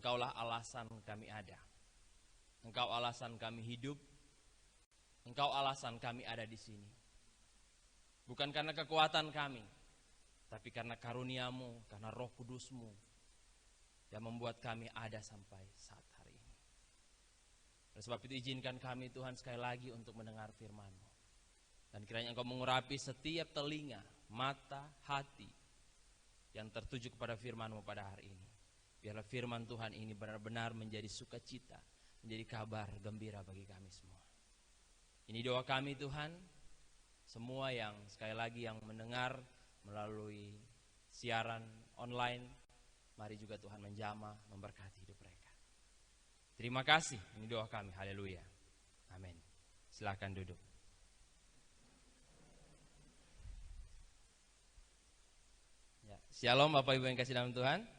Engkaulah alasan kami ada. Engkau alasan kami hidup. Engkau alasan kami ada di sini. Bukan karena kekuatan kami, tapi karena karunia-Mu, karena Roh Kudus-Mu yang membuat kami ada sampai saat hari ini. Oleh sebab itu izinkan kami Tuhan sekali lagi untuk mendengar firman-Mu. Dan kiranya Engkau mengurapi setiap telinga, mata, hati yang tertuju kepada firman-Mu pada hari ini. Biarlah firman Tuhan ini benar-benar menjadi sukacita, menjadi kabar gembira bagi kami semua. Ini doa kami Tuhan, semua yang sekali lagi yang mendengar melalui siaran online, mari juga Tuhan menjamah, memberkati hidup mereka. Terima kasih, ini doa kami, haleluya, amin. Silakan duduk. Ya, shalom Bapak Ibu yang kasih dalam Tuhan.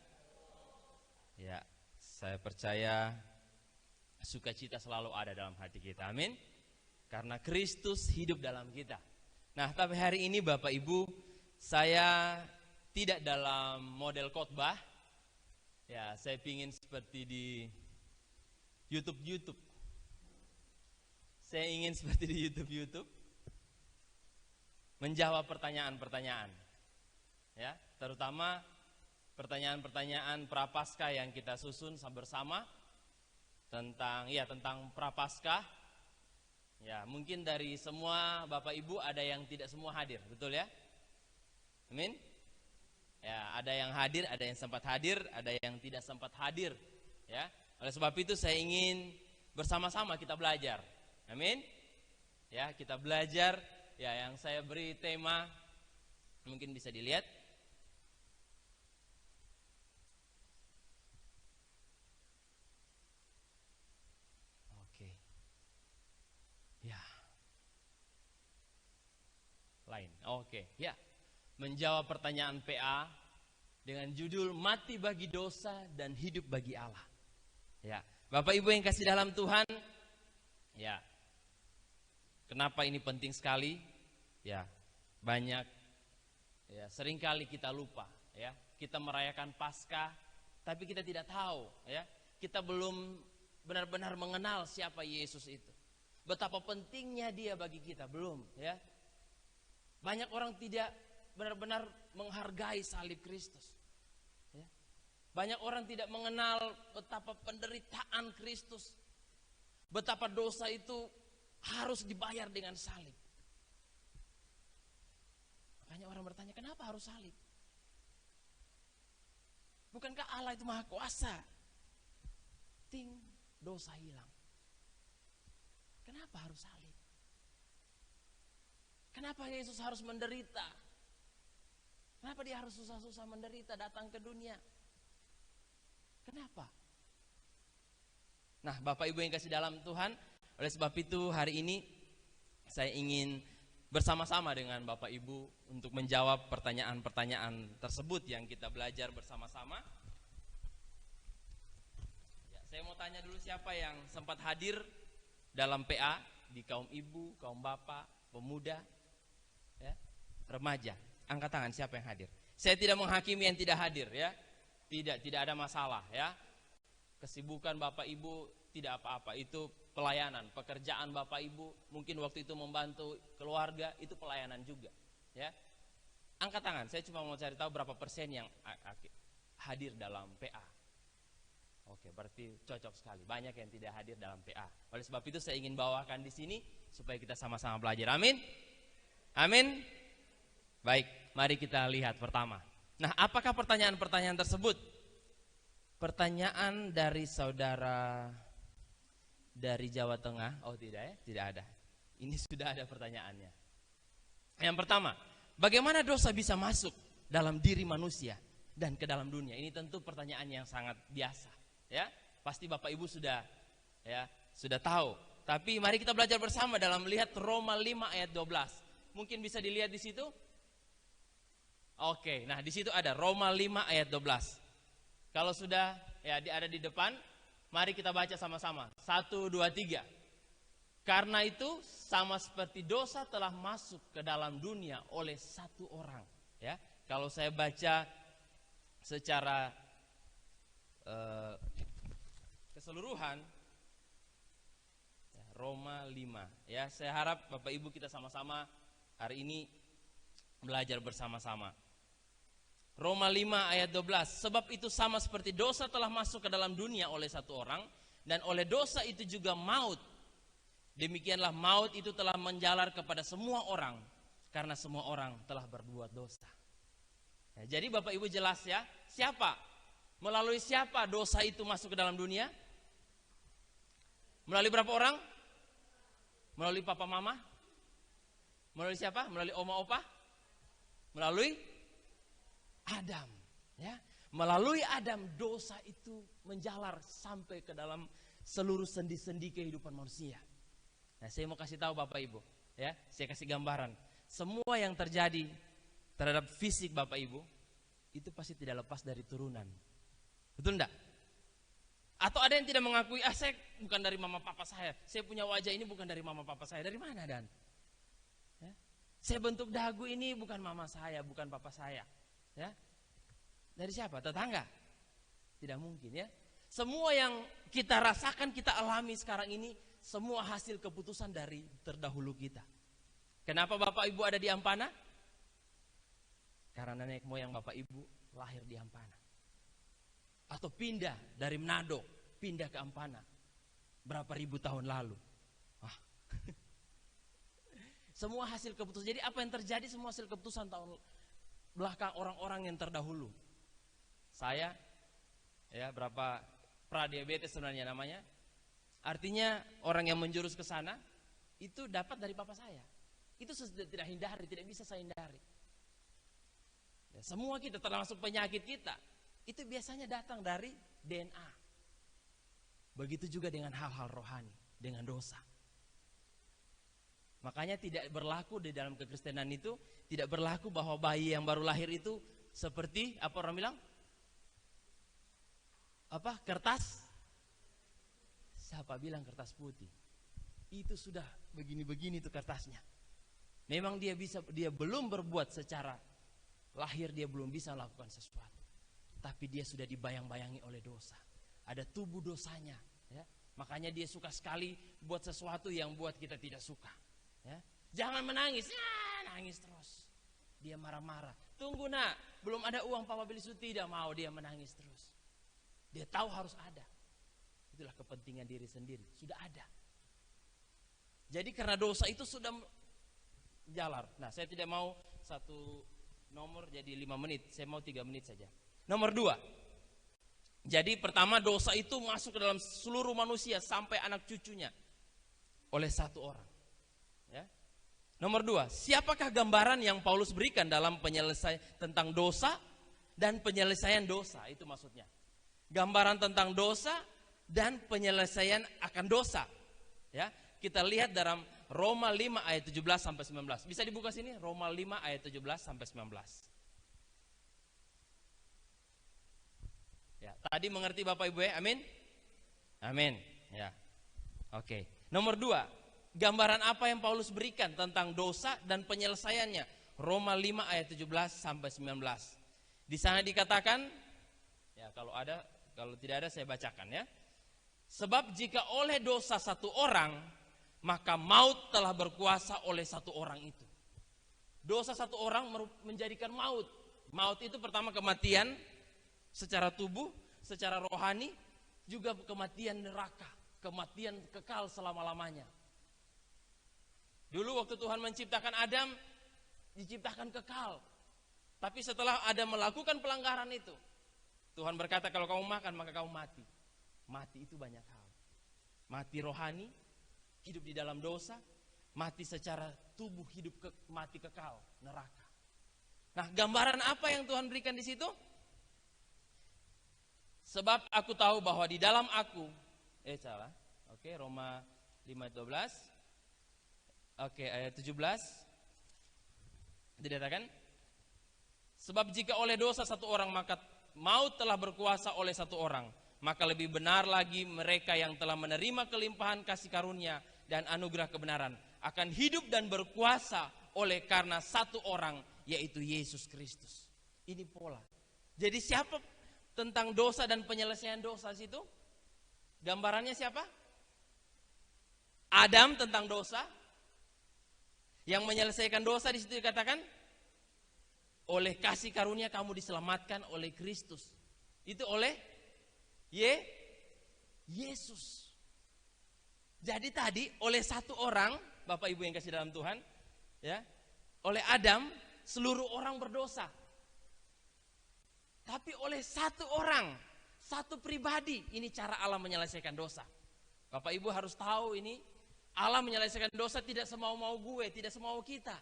Ya, saya percaya sukacita selalu ada dalam hati kita, amin. Karena Kristus hidup dalam kita. Nah, tapi hari ini Bapak Ibu, saya tidak dalam model khotbah. Ya, saya pingin seperti di YouTube. Saya ingin seperti di YouTube. Menjawab pertanyaan-pertanyaan. Ya, terutama pertanyaan-pertanyaan prapaskah yang kita susun bersama tentang prapaskah. Ya, mungkin dari semua Bapak Ibu ada yang tidak semua hadir, betul ya? Amin. Ya, ada yang hadir, ada yang sempat hadir, ada yang tidak sempat hadir, ya. Oleh sebab itu saya ingin bersama-sama kita belajar. Amin. Ya, kita belajar. Ya, yang saya beri tema mungkin bisa dilihat. Oke. Ya. Lain. Oke, ya. Menjawab pertanyaan PA dengan judul mati bagi dosa dan hidup bagi Allah. Ya, Bapak Ibu yang kasih dalam Tuhan, ya. Kenapa ini penting sekali? Ya, banyak ya seringkali kita lupa, ya. Kita merayakan Paskah, tapi kita tidak tahu, ya. Kita belum benar-benar mengenal siapa Yesus itu. Betapa pentingnya Dia bagi kita, belum, ya. Banyak orang tidak benar-benar menghargai salib Kristus. Ya. Banyak orang tidak mengenal betapa penderitaan Kristus. Betapa dosa itu harus dibayar dengan salib. Makanya orang bertanya, kenapa harus salib? Bukankah Allah itu maha kuasa? Dosa hilang. Kenapa harus salib? Kenapa Yesus harus menderita? Kenapa Dia harus susah-susah menderita datang ke dunia? Kenapa? Nah, Bapak Ibu yang kasih dalam Tuhan, oleh sebab itu hari ini saya ingin bersama-sama dengan Bapak Ibu untuk menjawab pertanyaan-pertanyaan tersebut yang kita belajar bersama-sama. Ya, saya mau tanya dulu siapa yang sempat hadir dalam PA di kaum ibu, kaum bapak, pemuda, ya, remaja. Angkat tangan siapa yang hadir. Saya tidak menghakimi yang tidak hadir, ya. Tidak ada masalah, ya. Kesibukan Bapak Ibu tidak apa-apa, itu pelayanan, pekerjaan Bapak Ibu, mungkin waktu itu membantu keluarga, itu pelayanan juga, ya. Angkat tangan, saya cuma mau cari tahu berapa persen yang hadir dalam PA. Oke, berarti cocok sekali, banyak yang tidak hadir dalam PA. Oleh sebab itu saya ingin bawakan di sini supaya kita sama-sama belajar. Amin. Amin. Baik, mari kita lihat pertama. Nah, apakah pertanyaan-pertanyaan tersebut? Pertanyaan dari saudara dari Jawa Tengah. Oh tidak ya, tidak ada. Ini sudah ada pertanyaannya. Yang pertama, bagaimana dosa bisa masuk dalam diri manusia dan ke dalam dunia? Ini tentu pertanyaan yang sangat biasa, ya. Pasti Bapak Ibu sudah tahu. Tapi mari kita belajar bersama dalam melihat Roma 5 ayat 12. Mungkin bisa dilihat di situ. Oke, nah di situ ada Roma 5 ayat 12. Kalau sudah ada di depan, mari kita baca sama-sama. 1, 2, 3. Karena itu sama seperti dosa telah masuk ke dalam dunia oleh satu orang. Ya, kalau saya baca secara keseluruhan, Roma 5. Ya, saya harap Bapak Ibu kita sama-sama hari ini belajar bersama-sama. Roma 5 ayat 12. Sebab itu sama seperti dosa telah masuk ke dalam dunia oleh satu orang, dan oleh dosa itu juga maut. Demikianlah maut itu telah menjalar kepada semua orang, karena semua orang telah berbuat dosa. Ya, jadi Bapak Ibu jelas ya, siapa? Melalui siapa dosa itu masuk ke dalam dunia? Melalui berapa orang? Melalui papa mama? Melalui siapa? Melalui oma opa? Melalui Adam, ya. Melalui Adam dosa itu menjalar sampai ke dalam seluruh sendi-sendi kehidupan manusia. Nah, saya mau kasih tahu Bapak Ibu, ya. Saya kasih gambaran. Semua yang terjadi terhadap fisik Bapak Ibu itu pasti tidak lepas dari turunan. Betul enggak? Atau ada yang tidak mengakui, saya bukan dari mama papa saya punya wajah ini bukan dari mama papa saya. Dari mana, Dan? Ya? Saya bentuk dagu ini bukan mama saya, bukan papa saya. Ya? Dari siapa? Tetangga? Tidak mungkin, ya. Semua yang kita rasakan, kita alami sekarang ini, semua hasil keputusan dari terdahulu kita. Kenapa Bapak Ibu ada di Ampana? Karena nenek moyang Bapak Ibu lahir di Ampana. Atau pindah dari Manado, pindah ke Ampana berapa ribu tahun lalu. Semua hasil keputusan. Jadi apa yang terjadi semua hasil keputusan tahun belakang orang-orang yang terdahulu. Saya, ya, berapa pradiabetes sebenarnya namanya. Artinya orang yang menjurus ke sana itu dapat dari papa saya. Itu tidak hindari, tidak bisa saya hindari. Ya, semua kita termasuk penyakit kita itu biasanya datang dari DNA. Begitu juga dengan hal-hal rohani, dengan dosa. Makanya tidak berlaku di dalam kekristenan itu, tidak berlaku bahwa bayi yang baru lahir itu seperti apa orang bilang? Apa? Kertas? Siapa bilang kertas putih? Itu sudah begini-begini itu kertasnya. Memang dia belum berbuat secara lahir, dia belum bisa melakukan sesuatu. Tapi dia sudah dibayang-bayangi oleh dosa. Ada tubuh dosanya, ya. Makanya dia suka sekali buat sesuatu yang buat kita tidak suka, ya. Jangan menangis, ya, nangis terus. Dia marah-marah. Tunggu, Nak, belum ada uang papa beli susu, tidak mau, dia menangis terus. Dia tahu harus ada. Itulah kepentingan diri sendiri, sudah ada. Jadi karena dosa itu sudah jalar. Nah, saya tidak mau satu nomor jadi 5 menit, saya mau 3 menit saja. Nomor 2. Jadi pertama, dosa itu masuk ke dalam seluruh manusia sampai anak cucunya oleh satu orang, ya. Nomor 2, siapakah gambaran yang Paulus berikan dalam penyelesaian tentang dosa dan penyelesaian dosa? Itu maksudnya. Gambaran tentang dosa dan penyelesaian akan dosa, ya. Kita lihat dalam Roma 5 ayat 17 sampai 19. Bisa dibuka sini, Roma 5 ayat 17 sampai 19. Ya, tadi mengerti Bapak Ibu ya? Amin? Amin. Ya. Oke. Nomor 2, gambaran apa yang Paulus berikan tentang dosa dan penyelesaiannya? Roma 5 ayat 17 sampai 19. Di sana dikatakan, ya, kalau tidak ada saya bacakan, ya. Sebab jika oleh dosa satu orang, maka maut telah berkuasa oleh satu orang itu. Dosa satu orang menjadikan maut. Maut itu pertama kematian secara tubuh, secara rohani, juga kematian neraka, kematian kekal selama-lamanya. Dulu waktu Tuhan menciptakan Adam, diciptakan kekal. Tapi setelah Adam melakukan pelanggaran itu, Tuhan berkata, kalau kamu makan maka kamu mati. Mati itu banyak hal. Mati rohani, hidup di dalam dosa. Mati secara tubuh, mati kekal, neraka. Nah, gambaran apa yang Tuhan berikan di situ? Sebab aku tahu bahwa di dalam aku, salah. Oke, Roma 5 ayat 12. Oke, ayat 17. Dikatakan, sebab jika oleh dosa satu orang maka maut telah berkuasa oleh satu orang, maka lebih benar lagi mereka yang telah menerima kelimpahan kasih karunia dan anugerah kebenaran akan hidup dan berkuasa oleh karena satu orang, yaitu Yesus Kristus. Ini pola. Jadi siapa tentang dosa dan penyelesaian dosa situ? Gambarannya siapa? Adam tentang dosa. Yang menyelesaikan dosa di situ dikatakan oleh kasih karunia kamu diselamatkan oleh Kristus. Itu oleh Yesus. Jadi tadi oleh satu orang, Bapak Ibu yang kasih dalam Tuhan, ya, oleh Adam seluruh orang berdosa. Tapi oleh satu orang, satu pribadi, ini cara Allah menyelesaikan dosa. Bapak Ibu harus tahu ini, Allah menyelesaikan dosa tidak semau-mau gue, tidak semau kita.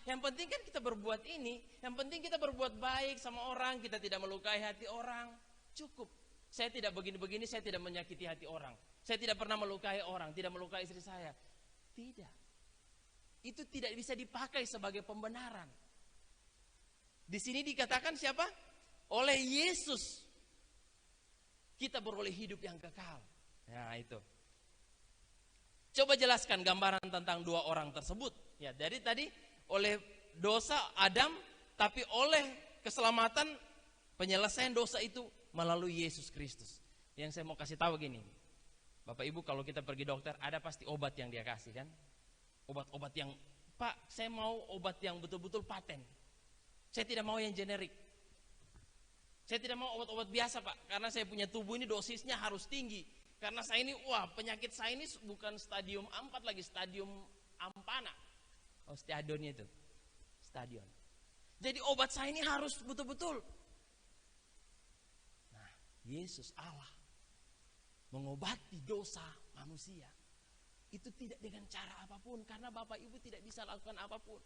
Yang penting kan kita berbuat ini, yang penting kita berbuat baik sama orang, kita tidak melukai hati orang, cukup. Saya tidak begini-begini, saya tidak menyakiti hati orang. Saya tidak pernah melukai orang, tidak melukai istri saya. Tidak. Itu tidak bisa dipakai sebagai pembenaran. Di sini dikatakan siapa? Oleh Yesus kita beroleh hidup yang kekal. Nah, itu. Coba jelaskan gambaran tentang dua orang tersebut. Ya, dari tadi oleh dosa Adam, tapi oleh keselamatan penyelesaian dosa itu melalui Yesus Kristus. Yang saya mau kasih tahu gini, Bapak Ibu, kalau kita pergi dokter ada pasti obat yang dia kasih kan? Obat-obat yang, Pak, saya mau obat yang betul-betul paten. Saya tidak mau yang generik. Saya tidak mau obat-obat biasa, Pak, karena saya punya tubuh ini dosisnya harus tinggi. Karena saya ini, penyakit saya ini bukan stadium 4 lagi, stadium ampana. Stadionnya itu. Stadion. Jadi obat saya ini harus betul-betul. Nah, Yesus Allah mengobati dosa manusia. Itu tidak dengan cara apapun, karena Bapak Ibu tidak bisa lakukan apapun.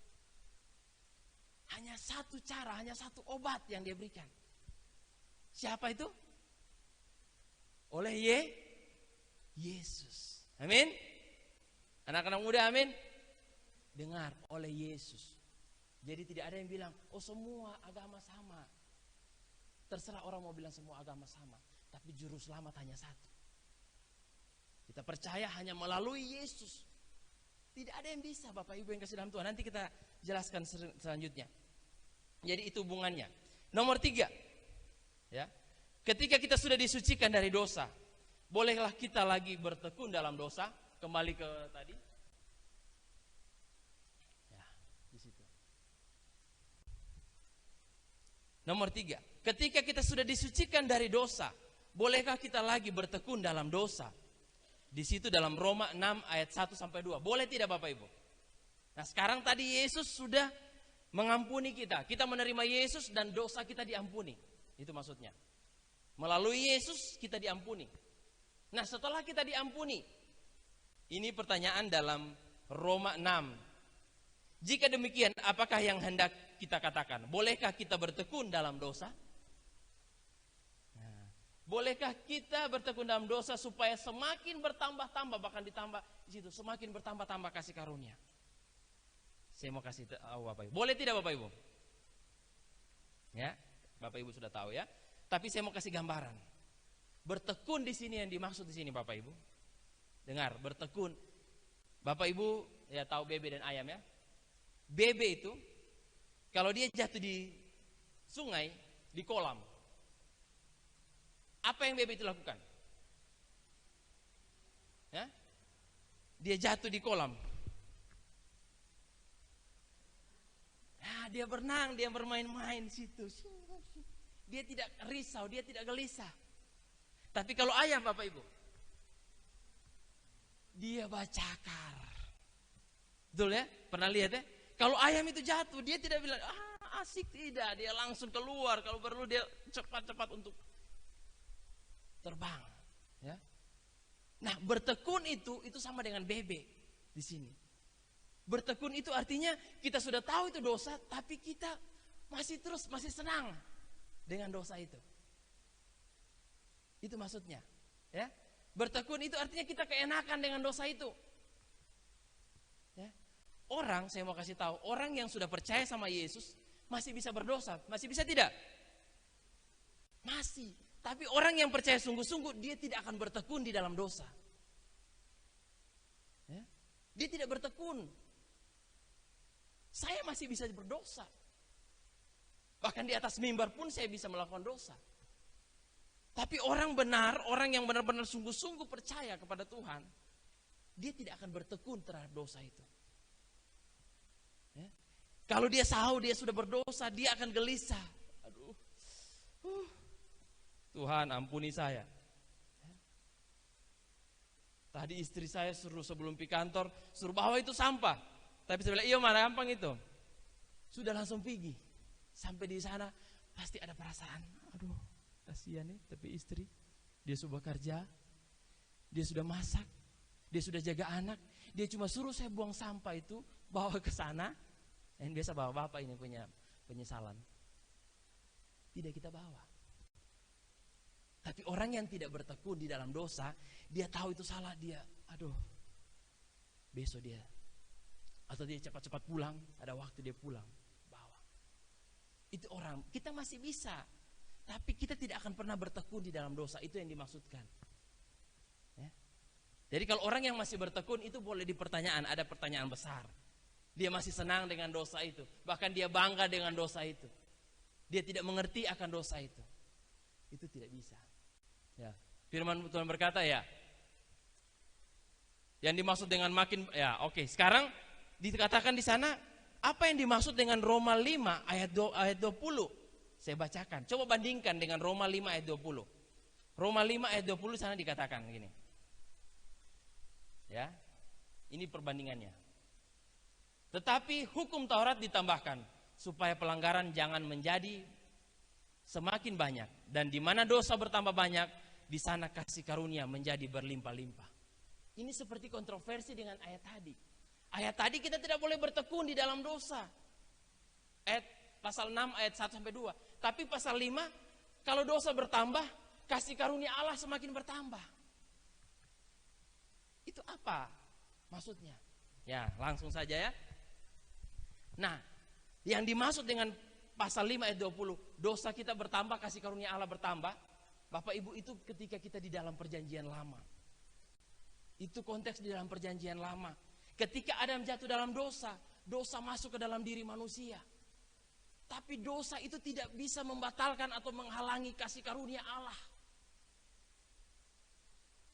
Hanya satu cara, hanya satu obat yang dia berikan. Siapa itu? Oleh Yesus. Amin. Anak-anak muda, amin. Dengar, oleh Yesus. Jadi tidak ada yang bilang, semua agama sama. Terserah orang mau bilang semua agama sama, tapi juru selamat hanya satu. Kita percaya hanya melalui Yesus. Tidak ada yang bisa, Bapak Ibu yang kasih dalam Tuhan. Nanti kita jelaskan selanjutnya. Jadi itu hubungannya. Nomor 3, ya, ketika kita sudah disucikan dari dosa, bolehlah kita lagi bertekun dalam dosa. Kembali ke tadi. Ya, di situ. Nomor 3, ketika kita sudah disucikan dari dosa, bolehkah kita lagi bertekun dalam dosa? Di situ dalam Roma 6 ayat 1 sampai 2. Boleh tidak Bapak Ibu? Nah, sekarang tadi Yesus sudah mengampuni kita. Kita menerima Yesus dan dosa kita diampuni. Itu maksudnya. Melalui Yesus kita diampuni. Nah, setelah kita diampuni, ini pertanyaan dalam Roma 6. Jika demikian, apakah yang hendak kita katakan? Bolehkah kita bertekun dalam dosa? Nah, bolehkah kita bertekun dalam dosa supaya semakin bertambah-tambah, bahkan ditambah di situ, semakin bertambah-tambah kasih karunia? Saya mau kasih tahu Bapak Ibu. Boleh tidak Bapak Ibu? Ya, Bapak Ibu sudah tahu ya. Tapi saya mau kasih gambaran. Bertekun di sini yang dimaksud di sini Bapak Ibu. Dengar, bertekun. Bapak Ibu ya tahu bebe dan ayam ya. Bebe itu kalau dia jatuh di sungai, di kolam, apa yang bebe itu lakukan? Ya? Dia jatuh di kolam. Nah, dia berenang, dia bermain-main di situ. Dia tidak risau, dia tidak gelisah. Tapi kalau ayam Bapak Ibu, dia bacakar. Betul ya? Pernah lihat ya? Kalau ayam itu jatuh, dia tidak bilang, asik, tidak. Dia langsung keluar, kalau perlu dia cepat-cepat untuk terbang. Ya. Nah, bertekun itu sama dengan bebek di sini. Bertekun itu artinya kita sudah tahu itu dosa, tapi kita masih senang dengan dosa itu. Itu maksudnya, ya. Bertekun itu artinya kita keenakan dengan dosa itu. Ya. Orang, saya mau kasih tahu, orang yang sudah percaya sama Yesus masih bisa berdosa, masih bisa tidak? Masih. Tapi orang yang percaya sungguh-sungguh, dia tidak akan bertekun di dalam dosa. Ya. Dia tidak bertekun. Saya masih bisa berdosa. Bahkan di atas mimbar pun saya bisa melakukan dosa. Tapi orang benar, orang yang benar-benar sungguh-sungguh percaya kepada Tuhan, dia tidak akan bertekun terhadap dosa itu. Ya. Kalau dia tahu dia sudah berdosa, dia akan gelisah. Aduh, Tuhan ampuni saya. Ya. Tadi istri saya suruh sebelum pergi kantor, suruh bawa itu sampah. Tapi saya bilang, iya mana gampang itu. Sudah langsung pergi. Sampai di sana pasti ada perasaan, aduh kasihan nih, tapi istri dia sudah bekerja, dia sudah masak, dia sudah jaga anak, dia cuma suruh saya buang sampah itu, bawa ke sana. Yang biasa bawa bapak ini punya penyesalan. Tidak kita bawa. Tapi orang yang tidak bertekun di dalam dosa, dia tahu itu salah, dia aduh besok dia, atau dia cepat-cepat pulang, ada waktu dia pulang. Itu orang, kita masih bisa, tapi kita tidak akan pernah bertekun di dalam dosa. Itu yang dimaksudkan. Ya. Jadi kalau orang yang masih bertekun itu boleh dipertanyaan, ada pertanyaan besar. Dia masih senang dengan dosa itu, bahkan dia bangga dengan dosa itu. Dia tidak mengerti akan dosa itu. Itu tidak bisa. Ya. Firman Tuhan berkata ya, yang dimaksud dengan makin ya oke. Sekarang dikatakan di sana. Apa yang dimaksud dengan Roma 5 ayat 20? Saya bacakan. Coba bandingkan dengan Roma 5 ayat 20. Roma 5 ayat 20 sana dikatakan begini. Ya. Ini perbandingannya. Tetapi hukum Taurat ditambahkan supaya pelanggaran jangan menjadi semakin banyak, dan di mana dosa bertambah banyak, di sana kasih karunia menjadi berlimpah-limpah. Ini seperti kontroversi dengan ayat tadi. Ayat tadi kita tidak boleh bertekun di dalam dosa. Ayat pasal 6 ayat 1 sampai 2. Tapi pasal 5, kalau dosa bertambah, kasih karunia Allah semakin bertambah. Itu apa maksudnya? Ya, langsung saja ya. Nah, yang dimaksud dengan pasal 5 ayat 20, dosa kita bertambah, kasih karunia Allah bertambah. Bapak Ibu, itu ketika kita di dalam perjanjian lama. Itu konteks di dalam perjanjian lama. Ketika Adam jatuh dalam dosa, dosa masuk ke dalam diri manusia. Tapi dosa itu tidak bisa membatalkan atau menghalangi kasih karunia Allah.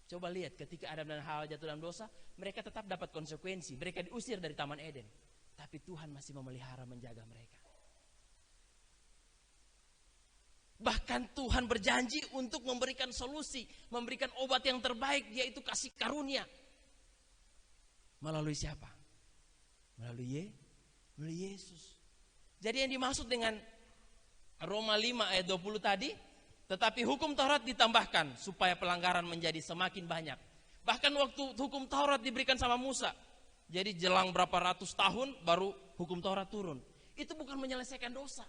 Coba lihat, ketika Adam dan Hawa jatuh dalam dosa, mereka tetap dapat konsekuensi. Mereka diusir dari Taman Eden. Tapi Tuhan masih memelihara, menjaga mereka. Bahkan Tuhan berjanji untuk memberikan solusi, memberikan obat yang terbaik, yaitu kasih karunia. Melalui siapa? Melalui Yesus. Jadi yang dimaksud dengan Roma 5 ayat 20 tadi, tetapi hukum Taurat ditambahkan supaya pelanggaran menjadi semakin banyak. Bahkan waktu hukum Taurat diberikan sama Musa, jadi jelang berapa ratus tahun baru hukum Taurat turun. Itu bukan menyelesaikan dosa.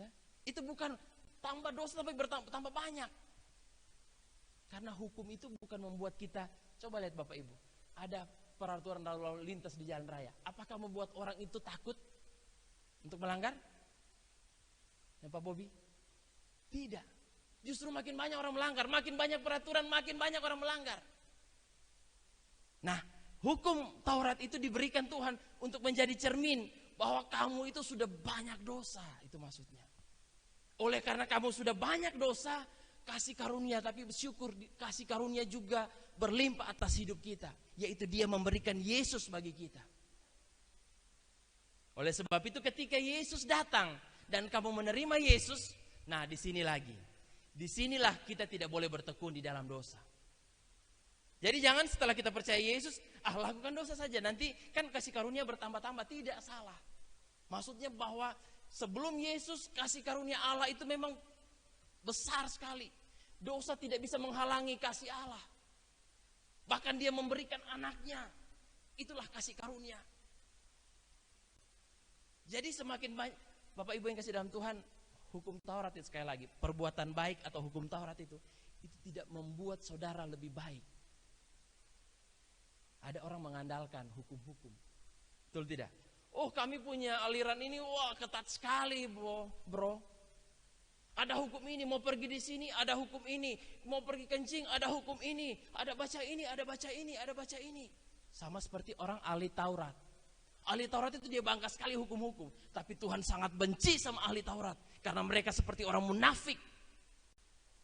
Ya, itu bukan tambah dosa tapi bertambah banyak. Karena hukum itu bukan membuat kita, coba lihat Bapak Ibu, ada peraturan lalu lintas di jalan raya. Apakah membuat orang itu takut untuk melanggar? Ya Pak Bobi? Tidak. Justru makin banyak orang melanggar, makin banyak peraturan, makin banyak orang melanggar. Nah, hukum Taurat itu diberikan Tuhan untuk menjadi cermin bahwa kamu itu sudah banyak dosa, itu maksudnya. Oleh karena kamu sudah banyak dosa, kasih karunia, tapi bersyukur kasih karunia juga berlimpah atas hidup kita, yaitu Dia memberikan Yesus bagi kita. Oleh sebab itu ketika Yesus datang dan kamu menerima Yesus, nah di sini lagi, disinilah kita tidak boleh bertekun di dalam dosa. Jadi jangan setelah kita percaya Yesus, lakukan dosa saja, nanti kan kasih karunia bertambah-tambah. Tidak, salah. Maksudnya bahwa sebelum Yesus, kasih karunia Allah itu memang besar sekali. Dosa tidak bisa menghalangi kasih Allah. Bahkan Dia memberikan anaknya. Itulah kasih karunia. Jadi semakin banyak, Bapak Ibu yang kasih dalam Tuhan, hukum Taurat itu sekali lagi, perbuatan baik atau hukum Taurat itu tidak membuat saudara lebih baik. Ada orang mengandalkan hukum-hukum. Betul tidak? Oh, kami punya aliran ini, wah ketat sekali bro. Ada hukum ini, mau pergi di sini, ada hukum ini. Mau pergi kencing, ada hukum ini. Ada baca ini, ada baca ini, ada baca ini. Sama seperti orang ahli Taurat. Ahli Taurat itu dia bangga sekali hukum-hukum. Tapi Tuhan sangat benci sama ahli Taurat. Karena mereka seperti orang munafik.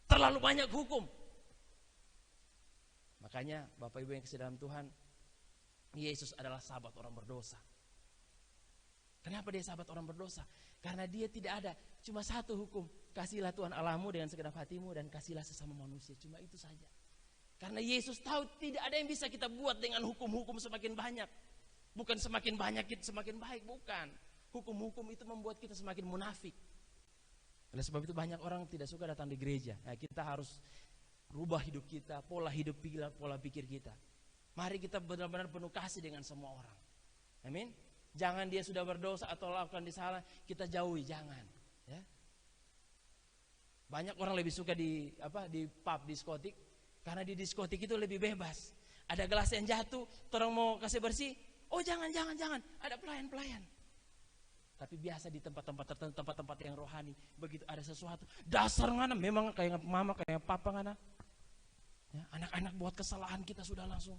Terlalu banyak hukum. Makanya Bapak Ibu yang kasih dalam Tuhan, Yesus adalah sahabat orang berdosa. Kenapa dia sahabat orang berdosa? Karena dia tidak ada, cuma satu hukum. Kasihilah Tuhan Allahmu dengan segenap hatimu dan kasihilah sesama manusia. Cuma itu saja. Karena Yesus tahu tidak ada yang bisa kita buat dengan hukum-hukum semakin banyak. Bukan semakin banyak kita semakin baik, bukan. Hukum-hukum itu membuat kita semakin munafik. Oleh sebab itu banyak orang tidak suka datang di gereja. Nah, kita harus rubah hidup kita, pola hidup kita, pola pikir kita. Mari kita benar-benar penuh kasih dengan semua orang. Amin. Jangan dia sudah berdosa atau lakukan disalah, kita jauhi, jangan. Ya. Banyak orang lebih suka di pub, diskotik, karena di diskotik itu lebih bebas. Ada gelas yang jatuh, orang mau kasih bersih, oh jangan, ada pelayan. Tapi biasa di tempat-tempat tertentu, tempat-tempat yang rohani, begitu ada sesuatu, dasar ngana, memang kayak mama, kayak papa ngana. Ya, anak-anak buat kesalahan kita sudah langsung.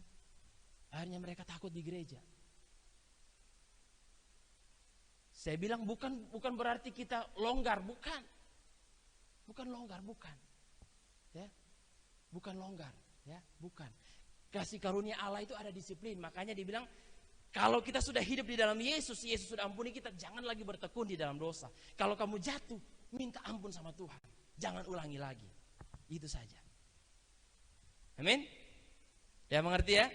Akhirnya mereka takut di gereja. Saya bilang bukan berarti kita longgar, bukan. Bukan longgar, bukan. Ya. Bukan longgar, ya, bukan. Kasih karunia Allah itu ada disiplin, makanya dibilang kalau kita sudah hidup di dalam Yesus, Yesus sudah ampuni kita, jangan lagi bertekun di dalam dosa. Kalau kamu jatuh, minta ampun sama Tuhan. Jangan ulangi lagi. Itu saja. Amin. Ya, mengerti ya?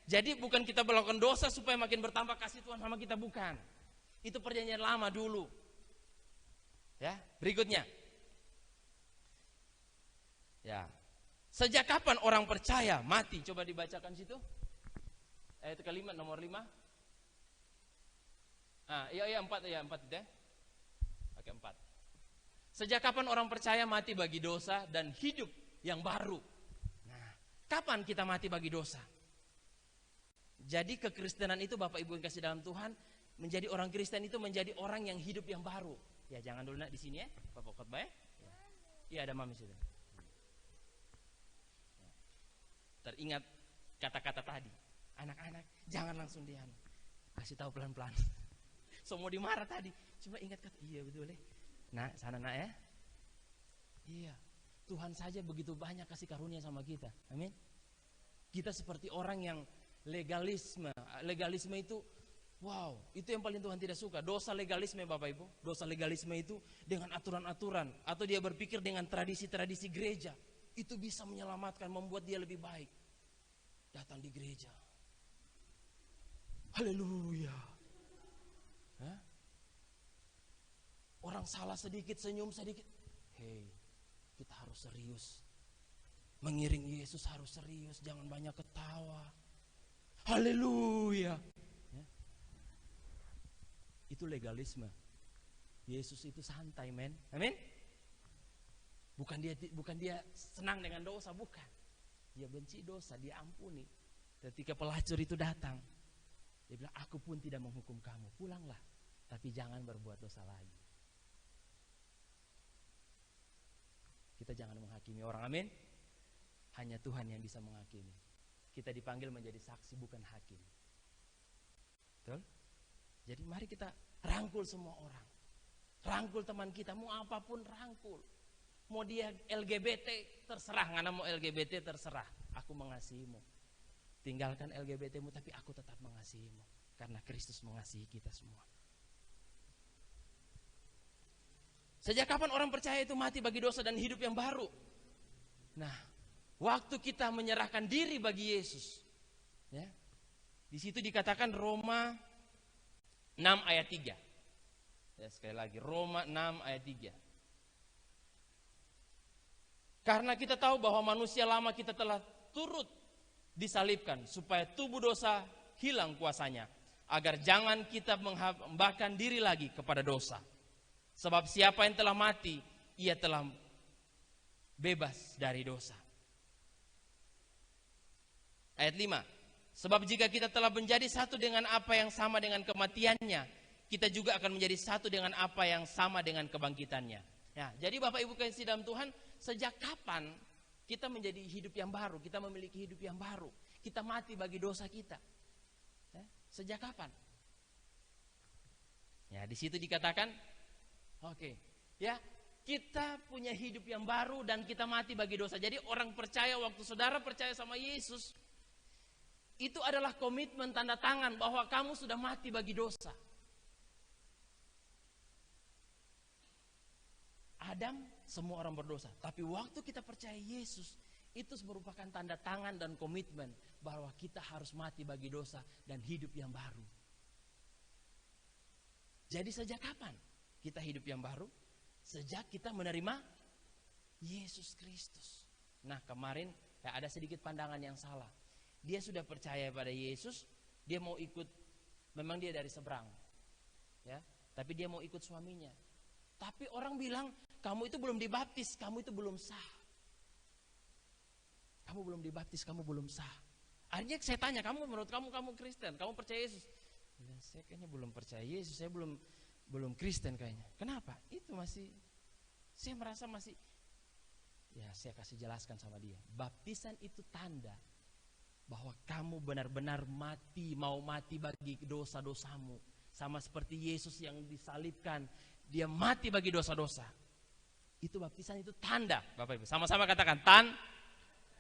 Jadi bukan kita melakukan dosa supaya makin bertambah kasih Tuhan sama kita, bukan. Itu perjanjian lama dulu. Ya, berikutnya. Ya. Sejak kapan orang percaya mati? Coba dibacakan situ. Ayat kelima, nomor 5. Iya 4 ya, 4 itu ya. Pakai 4. Sejak kapan orang percaya mati bagi dosa dan hidup yang baru? Nah, kapan kita mati bagi dosa? Jadi kekristenan itu Bapak Ibu yang kasih dalam Tuhan, menjadi orang Kristen itu menjadi orang yang hidup yang baru. Ya, jangan dulu nak di sini ya, Bapak khotbah ya. Iya, ada mami situ. Teringat kata-kata tadi. Anak-anak, jangan langsung diam. Kasih tahu pelan-pelan. Semua dimarah tadi. Cuma ingat kata, iya betul ya. Nah, sana nak ya. Iya. Tuhan saja begitu banyak kasih karunia sama kita. Amin. Kita seperti orang yang legalisme. Legalisme itu, wow, itu yang paling Tuhan tidak suka. Dosa legalisme Bapak Ibu. Dosa legalisme itu dengan aturan-aturan. Atau dia berpikir dengan tradisi-tradisi gereja. Itu bisa menyelamatkan, membuat dia lebih baik. Datang di gereja. Haleluya. Hah? Orang salah sedikit, senyum sedikit. Hei, kita harus serius. Mengiring Yesus harus serius, jangan banyak ketawa. Haleluya. Ya. Itu legalisme. Yesus itu santai, men. Amin. Bukan dia senang dengan dosa, bukan. Dia benci dosa, dia ampuni. Ketika pelacur itu datang, dia bilang, aku pun tidak menghukum kamu, pulanglah. Tapi jangan berbuat dosa lagi. Kita jangan menghakimi orang, amin. Hanya Tuhan yang bisa menghakimi. Kita dipanggil menjadi saksi, bukan hakim. Betul? Jadi mari kita rangkul semua orang. Rangkul teman kita, mau apapun rangkul. Mau dia LGBT, terserah. Ngana mau LGBT, terserah. Aku mengasihimu. Tinggalkan LGBT-mu, tapi aku tetap mengasihimu. Karena Kristus mengasihi kita semua. Sejak kapan orang percaya itu mati bagi dosa dan hidup yang baru? Nah, waktu kita menyerahkan diri bagi Yesus, ya, di situ dikatakan Roma 6 ayat 3. Ya, sekali lagi Roma 6 ayat 3. Karena kita tahu bahwa manusia lama kita telah turut disalibkan supaya tubuh dosa hilang kuasanya, agar jangan kita menghambahkan diri lagi kepada dosa. Sebab siapa yang telah mati, ia telah bebas dari dosa. Ayat 5. Sebab jika kita telah menjadi satu dengan apa yang sama dengan kematiannya, kita juga akan menjadi satu dengan apa yang sama dengan kebangkitannya. Ya, jadi Bapak Ibu kasih dalam Tuhan, sejak kapan kita menjadi hidup yang baru? Kita memiliki hidup yang baru. Kita mati bagi dosa kita. Ya, sejak kapan? Ya, di situ dikatakan, oke, ya, Kita punya hidup yang baru dan kita mati bagi dosa. Jadi orang percaya, waktu saudara percaya sama Yesus, itu adalah komitmen tanda tangan bahwa kamu sudah mati bagi dosa. Adam, semua orang berdosa. Tapi waktu kita percaya Yesus, itu merupakan tanda tangan dan komitmen bahwa kita harus mati bagi dosa dan hidup yang baru. Jadi sejak kapan kita hidup yang baru? Sejak kita menerima Yesus Kristus. Nah, kemarin ada sedikit pandangan yang salah. Dia sudah percaya pada Yesus, dia mau ikut, memang dia dari seberang, ya, tapi dia mau ikut suaminya. Tapi orang bilang, kamu itu belum dibaptis, kamu itu belum sah. Kamu belum dibaptis, kamu belum sah. Akhirnya saya tanya, menurut kamu Kristen, kamu percaya Yesus? Ya, saya kayaknya belum percaya Yesus, saya belum Kristen kayaknya. Kenapa? Itu masih, saya merasa masih, ya saya kasih jelaskan sama dia. Baptisan itu tanda bahwa kamu benar-benar mati, mau mati bagi dosa-dosamu. Sama seperti Yesus yang disalibkan, dia mati bagi dosa-dosa. Itu baptisan, itu tanda. Bapak Ibu, sama-sama katakan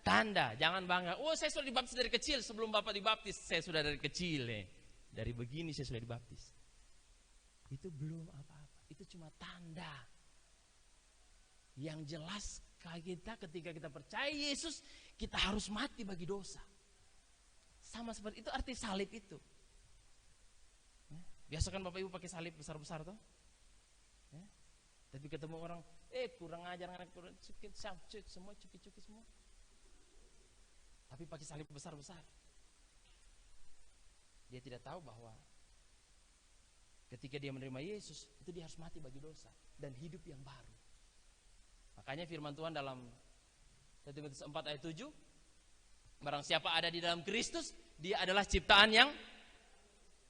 tanda. Jangan bangga, oh saya sudah dibaptis dari kecil. Sebelum Bapak dibaptis, saya sudah dari kecil. Dari begini saya sudah dibaptis. Itu belum apa-apa, itu cuma tanda. Yang jelas kita ketika kita percaya Yesus, kita harus mati bagi dosa. Sama seperti itu arti salib itu. Biasa kan Bapak Ibu pakai salib besar-besar toh? Tapi ketemu orang, kurang ajar, kurang cukit, semua cukit-cukit semua. Tapi pakai salib besar-besar. Dia tidak tahu bahwa ketika dia menerima Yesus, itu dia harus mati bagi dosa dan hidup yang baru. Makanya firman Tuhan dalam 1 Timotius 4 ayat 7, barang siapa ada di dalam Kristus, dia adalah ciptaan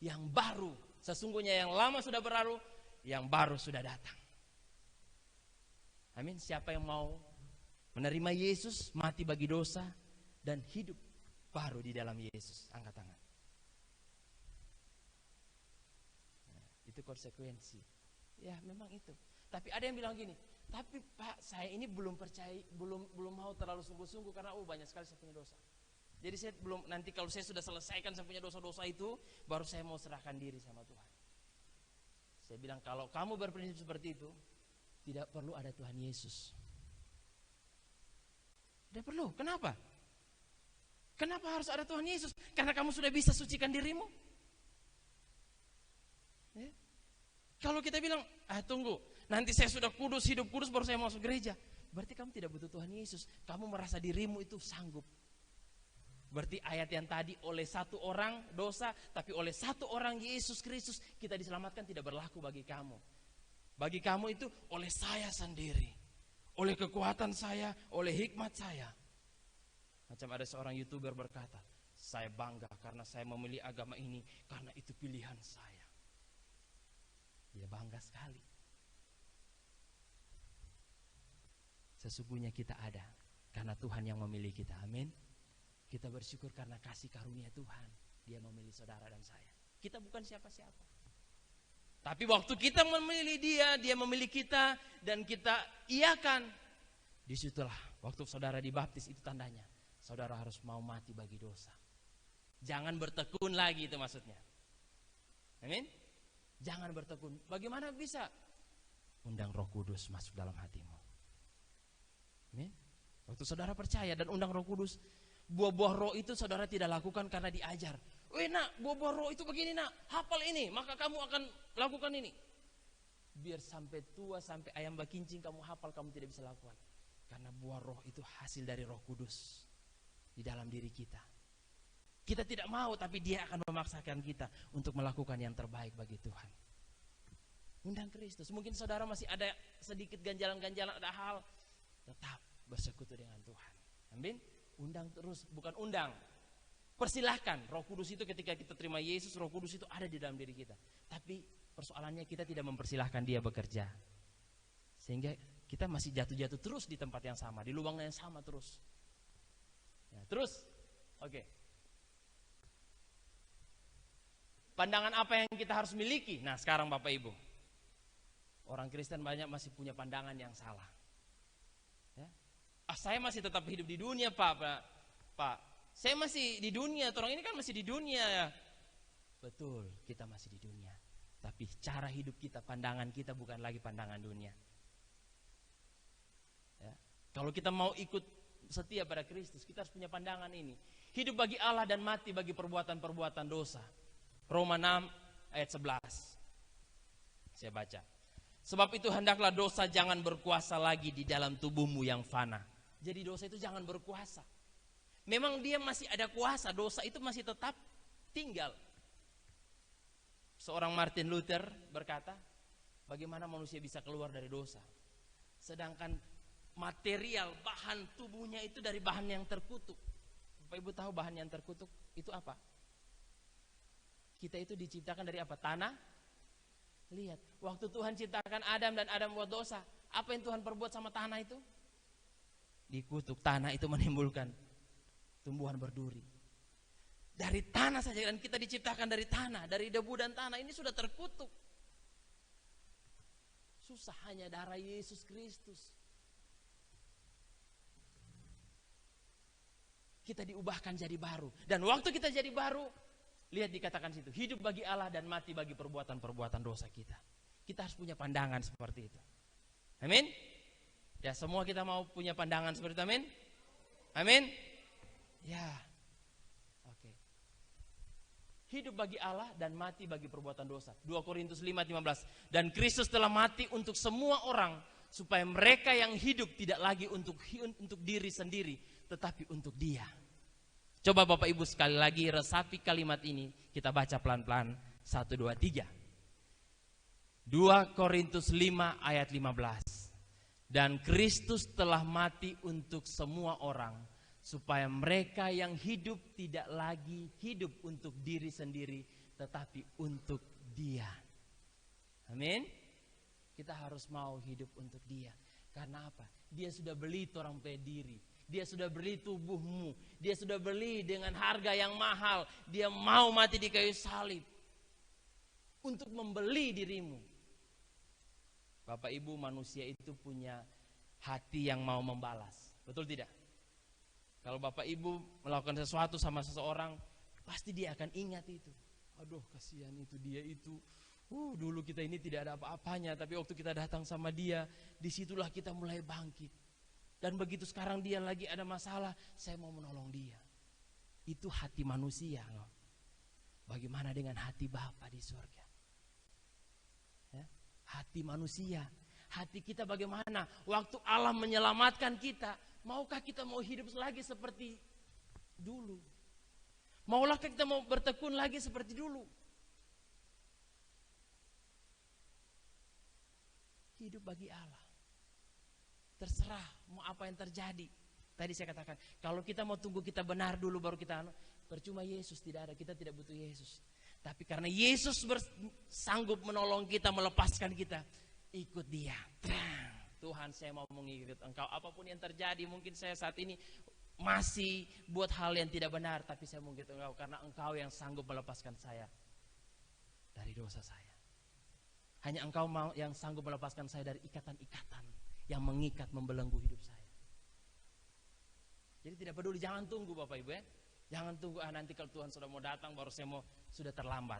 yang baru. Sesungguhnya yang lama sudah berlalu, yang baru sudah datang. Amin. Siapa yang mau menerima Yesus, mati bagi dosa dan hidup baru di dalam Yesus, angkat tangan. Nah, itu konsekuensi. Ya, memang itu. Tapi ada yang bilang gini, tapi Pak, saya ini belum percaya, belum mau terlalu sungguh-sungguh karena banyak sekali saya punya dosa. Jadi saya belum, nanti kalau saya sudah selesaikan saya punya dosa-dosa itu, baru saya mau serahkan diri sama Tuhan. Saya bilang, kalau kamu berprinsip seperti itu, tidak perlu ada Tuhan Yesus. Tidak perlu. Kenapa? Kenapa harus ada Tuhan Yesus? Karena kamu sudah bisa sucikan dirimu. Ya? Kalau kita bilang, tunggu, nanti saya sudah kudus, hidup kudus, baru saya masuk gereja. Berarti kamu tidak butuh Tuhan Yesus. Kamu merasa dirimu itu sanggup. Berarti ayat yang tadi, oleh satu orang dosa, tapi oleh satu orang Yesus Kristus kita diselamatkan, tidak berlaku bagi kamu. Bagi kamu itu oleh saya sendiri, oleh kekuatan saya, oleh hikmat saya. Macam ada seorang YouTuber berkata, saya bangga karena saya memilih agama ini, karena itu pilihan saya. Dia bangga sekali. Sesungguhnya kita ada karena Tuhan yang memilih kita. Amin. Kita bersyukur karena kasih karunia Tuhan, dia memilih saudara dan saya. Kita bukan siapa-siapa. Tapi waktu kita memilih dia memilih kita, dan kita iakan, disitulah waktu saudara dibaptis, itu tandanya saudara harus mau mati bagi dosa. Jangan bertekun lagi, itu maksudnya. Amin. Jangan bertekun. Bagaimana bisa? Undang Roh Kudus masuk dalam hatimu. Amin. Waktu saudara percaya dan undang Roh Kudus, buah-buah roh itu saudara tidak lakukan karena diajar. Nak, buah-buah roh itu begini nak, hafal ini, maka kamu akan lakukan ini. Biar sampai tua, sampai ayam bakincing kamu hafal, kamu tidak bisa lakukan. Karena buah roh itu hasil dari Roh Kudus di dalam diri kita. Kita tidak mau, tapi dia akan memaksakan kita untuk melakukan yang terbaik bagi Tuhan. Undang Kristus. Mungkin saudara masih ada sedikit ganjalan-ganjalan, ada hal, tetap bersekutu dengan Tuhan. Amin. Undang terus, bukan undang. Persilahkan. Roh Kudus itu ketika kita terima Yesus, Roh Kudus itu ada di dalam diri kita. Tapi persoalannya kita tidak mempersilahkan dia bekerja. Sehingga kita masih jatuh-jatuh terus di tempat yang sama, di lubang yang sama terus. Ya, terus, oke. Pandangan apa yang kita harus miliki? Nah sekarang Bapak Ibu. Orang Kristen banyak masih punya pandangan yang salah. Ya. Saya masih tetap hidup di dunia, Pak. Saya masih di dunia, orang ini kan masih di dunia ya. Betul, kita masih di dunia. Tapi cara hidup kita, pandangan kita bukan lagi pandangan dunia. Ya. Kalau kita mau ikut setia pada Kristus, kita harus punya pandangan ini. Hidup bagi Allah dan mati bagi perbuatan-perbuatan dosa. Roma 6 ayat 11. Saya baca. Sebab itu hendaklah dosa jangan berkuasa lagi di dalam tubuhmu yang fana. Jadi dosa itu jangan berkuasa. Memang dia masih ada kuasa, dosa itu masih tetap tinggal. Seorang Martin Luther berkata, bagaimana manusia bisa keluar dari dosa? Sedangkan material, bahan tubuhnya itu dari bahan yang terkutuk. Bapak Ibu tahu bahan yang terkutuk itu apa? Kita itu diciptakan dari apa? Tanah. Lihat, waktu Tuhan ciptakan Adam dan Adam buat dosa, apa yang Tuhan perbuat sama tanah itu? Dikutuk. Tanah itu menimbulkan tumbuhan berduri. Dari tanah saja, dan kita diciptakan dari tanah, dari debu dan tanah, ini sudah terkutuk. Susah, hanya darah Yesus Kristus. Kita diubahkan jadi baru. Dan waktu kita jadi baru, lihat dikatakan situ, hidup bagi Allah dan mati bagi perbuatan-perbuatan dosa kita. Kita harus punya pandangan seperti itu. Amin. Ya, semua kita mau punya pandangan seperti itu, amin. Amin. Ya. Oke. Hidup bagi Allah dan mati bagi perbuatan dosa. 2 Korintus 5:15. Dan Kristus telah mati untuk semua orang, supaya mereka yang hidup tidak lagi untuk diri sendiri, tetapi untuk Dia. Coba Bapak Ibu sekali lagi resapi kalimat ini, kita baca pelan-pelan. 1, 2, 3. 2 Korintus 5 ayat 15. Dan Kristus telah mati untuk semua orang, supaya mereka yang hidup tidak lagi hidup untuk diri sendiri, tetapi untuk Dia. Amin. Kita harus mau hidup untuk Dia. Karena apa? Dia sudah beli orang pe diri. Dia sudah beli tubuhmu. Dia sudah beli dengan harga yang mahal. Dia mau mati di kayu salib untuk membeli dirimu. Bapak Ibu, manusia itu punya hati yang mau membalas. Betul tidak? Kalau Bapak Ibu melakukan sesuatu sama seseorang, pasti dia akan ingat itu. Aduh, kasihan itu, dia itu. Dulu kita ini tidak ada apa-apanya, tapi waktu kita datang sama dia, disitulah kita mulai bangkit. Dan begitu sekarang dia lagi ada masalah, saya mau menolong dia. Itu hati manusia. Bagaimana dengan hati Bapa di surga? Ya, hati manusia. Hati kita bagaimana? Waktu Allah menyelamatkan kita, maukah kita mau hidup lagi seperti dulu? Maukah kita mau bertekun lagi seperti dulu? Hidup bagi Allah. Terserah mau apa yang terjadi. Tadi saya katakan, kalau kita mau tunggu kita benar dulu baru kita percuma. Yesus tidak ada, kita tidak butuh Yesus. Tapi karena Yesus sanggup menolong kita, melepaskan kita, ikut Dia. Tuhan, saya mau mengikut Engkau. Apapun yang terjadi, mungkin saya saat ini masih buat hal yang tidak benar, tapi saya mau mengikut Engkau karena Engkau yang sanggup melepaskan saya dari dosa saya. Hanya Engkau yang sanggup melepaskan saya dari ikatan-ikatan yang mengikat, membelenggu hidup saya. Jadi tidak peduli, jangan tunggu Bapak Ibu ya. Jangan tunggu nanti kalau Tuhan sudah mau datang baru saya mau, sudah terlambat.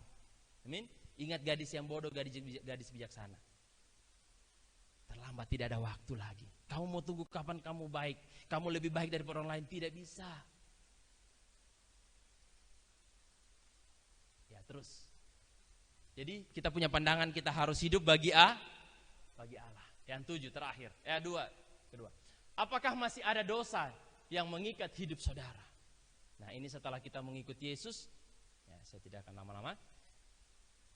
Amin. Ingat gadis yang bodoh, gadis bijaksana. Terlambat, tidak ada waktu lagi. Kamu mau tunggu kapan kamu baik? Kamu lebih baik dari orang lain, tidak bisa. Ya, terus. Jadi kita punya pandangan kita harus hidup bagi Allah. Yang 7 terakhir. Kedua. Apakah masih ada dosa yang mengikat hidup saudara? Nah, ini setelah kita mengikuti Yesus, ya, saya tidak akan lama-lama.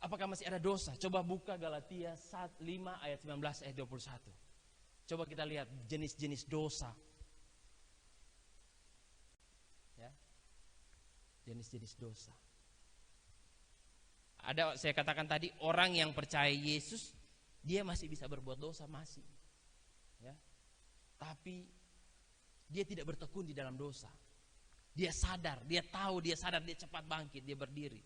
Apakah masih ada dosa? Coba buka Galatia 5 ayat 19 ayat 21. Coba kita lihat jenis-jenis dosa. Ya. Jenis-jenis dosa. Ada, saya katakan tadi, orang yang percaya Yesus, dia masih bisa berbuat dosa, masih. Ya. Tapi dia tidak bertekun di dalam dosa. Dia sadar, dia tahu, dia sadar, dia cepat bangkit, dia berdiri.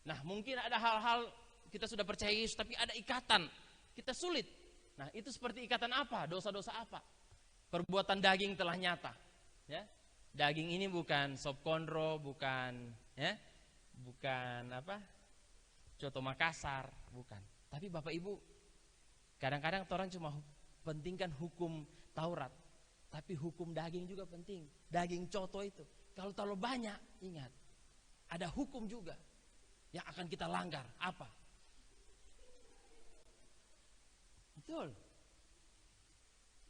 Nah, mungkin ada hal-hal kita sudah percaya Yesus, tapi ada ikatan, kita sulit. Nah, itu seperti ikatan apa? Dosa-dosa apa? Perbuatan daging telah nyata. Ya, daging ini bukan sop konro, bukan coto Makassar, bukan. Tapi Bapak Ibu, kadang-kadang orang cuma pentingkan hukum Taurat, tapi hukum daging juga penting. Daging coto itu, kalau terlalu banyak, ingat, ada hukum juga yang akan kita langgar. Apa? Betul.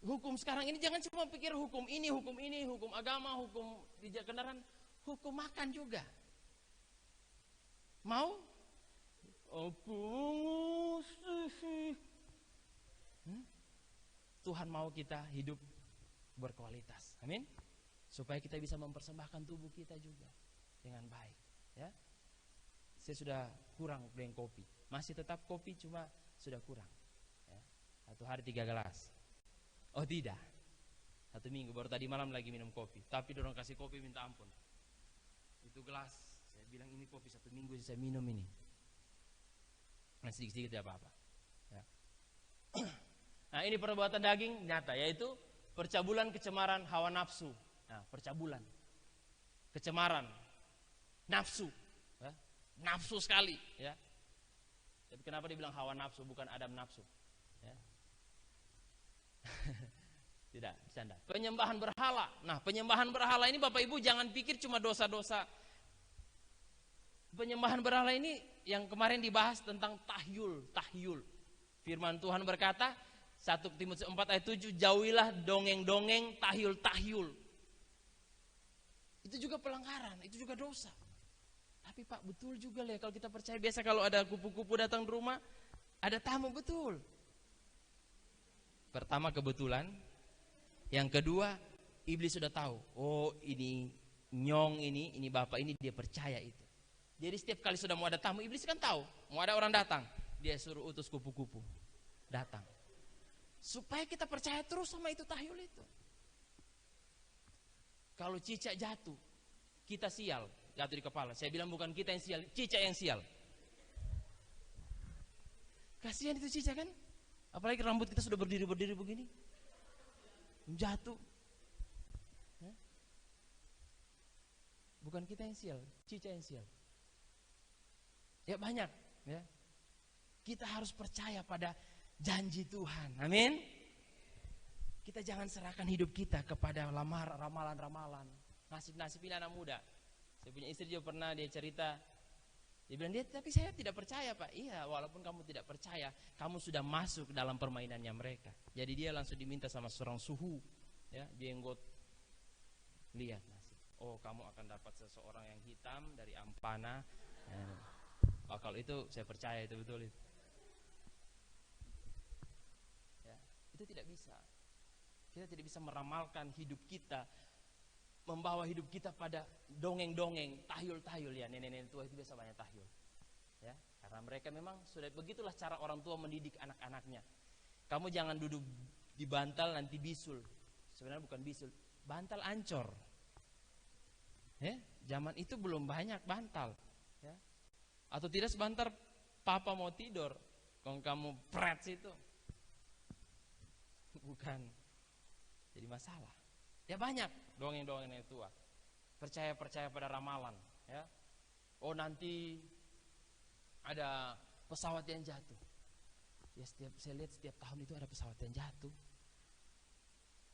Hukum sekarang ini jangan cuma pikir hukum ini, hukum agama, hukum di kendaraan, hukum makan juga. Mau? Tuhan mau kita hidup berkualitas. Amin. Supaya kita bisa mempersembahkan tubuh kita juga dengan baik. Ya. Saya sudah kurang dengan kopi. Masih tetap kopi, cuma sudah kurang. Ya. 1 hari 3 gelas. Oh tidak. 1 minggu baru tadi malam lagi minum kopi. Tapi dorong kasih kopi minta ampun. Itu gelas. Saya bilang ini kopi 1 minggu saya minum ini. Nah, sedikit-sedikit tidak apa-apa. Ya. Nah, ini perbuatan daging nyata, yaitu percabulan, kecemaran, hawa nafsu. Nah, percabulan, kecemaran, nafsu, ya. Nafsu sekali, ya. Tapi kenapa dibilang hawa nafsu, bukan adam nafsu? Ya. Tidak, bercanda. Penyembahan berhala. Nah, penyembahan berhala ini Bapak Ibu jangan pikir cuma dosa-dosa. Penyembahan berhala ini yang kemarin dibahas tentang tahyul. Firman Tuhan berkata 1 Timotius 4 ayat 7, jauhilah dongeng-dongeng, tahyul. Itu juga pelanggaran, itu juga dosa. Tapi Pak, betul juga lah kalau kita percaya. Biasa kalau ada kupu-kupu datang di rumah, ada tamu, betul. Pertama kebetulan, yang kedua iblis sudah tahu. Oh, ini nyong ini bapak ini dia percaya itu. Jadi setiap kali sudah mau ada tamu, iblis kan tahu, mau ada orang datang, dia suruh utus kupu-kupu datang. Supaya kita percaya terus sama itu tahyul itu. Kalau cicak jatuh, kita sial, jatuh di kepala. Saya bilang bukan kita yang sial, cicak yang sial. Kasihan itu cicak kan? Apalagi rambut kita sudah berdiri begini. Jatuh. Bukan kita yang sial, cicak yang sial. Ya banyak, ya. Kita harus percaya pada janji Tuhan. Amin. Kita jangan serahkan hidup kita kepada ramalan-ramalan. Nasib-nasib ini anak muda. Saya punya istri juga pernah dia cerita. Dia bilang, tapi saya tidak percaya Pak. Iya, walaupun kamu tidak percaya, kamu sudah masuk dalam permainannya mereka. Jadi dia langsung diminta sama seorang suhu, ya, jenggot. Lihat nasib. Oh, kamu akan dapat seseorang yang hitam dari Ampana. Oh, kalau itu saya percaya itu betul itu. Ya, itu tidak bisa. Kita tidak bisa meramalkan hidup kita, membawa hidup kita pada dongeng-dongeng, tahyul-tahyul ya. Nenek-nenek tua itu biasa banyak tahyul. Ya, karena mereka memang sudah begitulah cara orang tua mendidik anak-anaknya. Kamu jangan duduk di bantal nanti bisul. Sebenarnya bukan bisul, bantal ancor. Ya, zaman itu belum banyak bantal. Ya. Atau tidak sebentar papa mau tidur, kalau kamu pret situ, bukan jadi masalah. Ya banyak dongeng-dongeng tua. Percaya pada ramalan. Ya. Oh nanti ada pesawat yang jatuh. Ya saya lihat setiap tahun itu ada pesawat yang jatuh.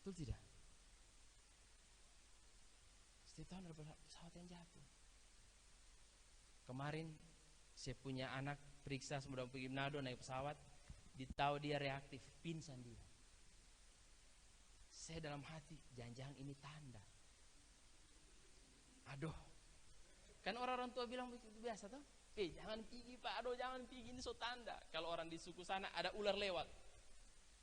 Betul tidak? Setiap tahun ada pesawat yang jatuh. Kemarin saya punya anak periksa sebelum pergi Manado naik pesawat, ditahu dia reaktif, pingsan dia. Saya dalam hati, jangan-jangan ini tanda. Aduh, kan orang-orang tua bilang begitu biasa toh. Jangan pergi Pak, aduh jangan pergi, ini so tanda. Kalau orang di suku sana ada ular lewat.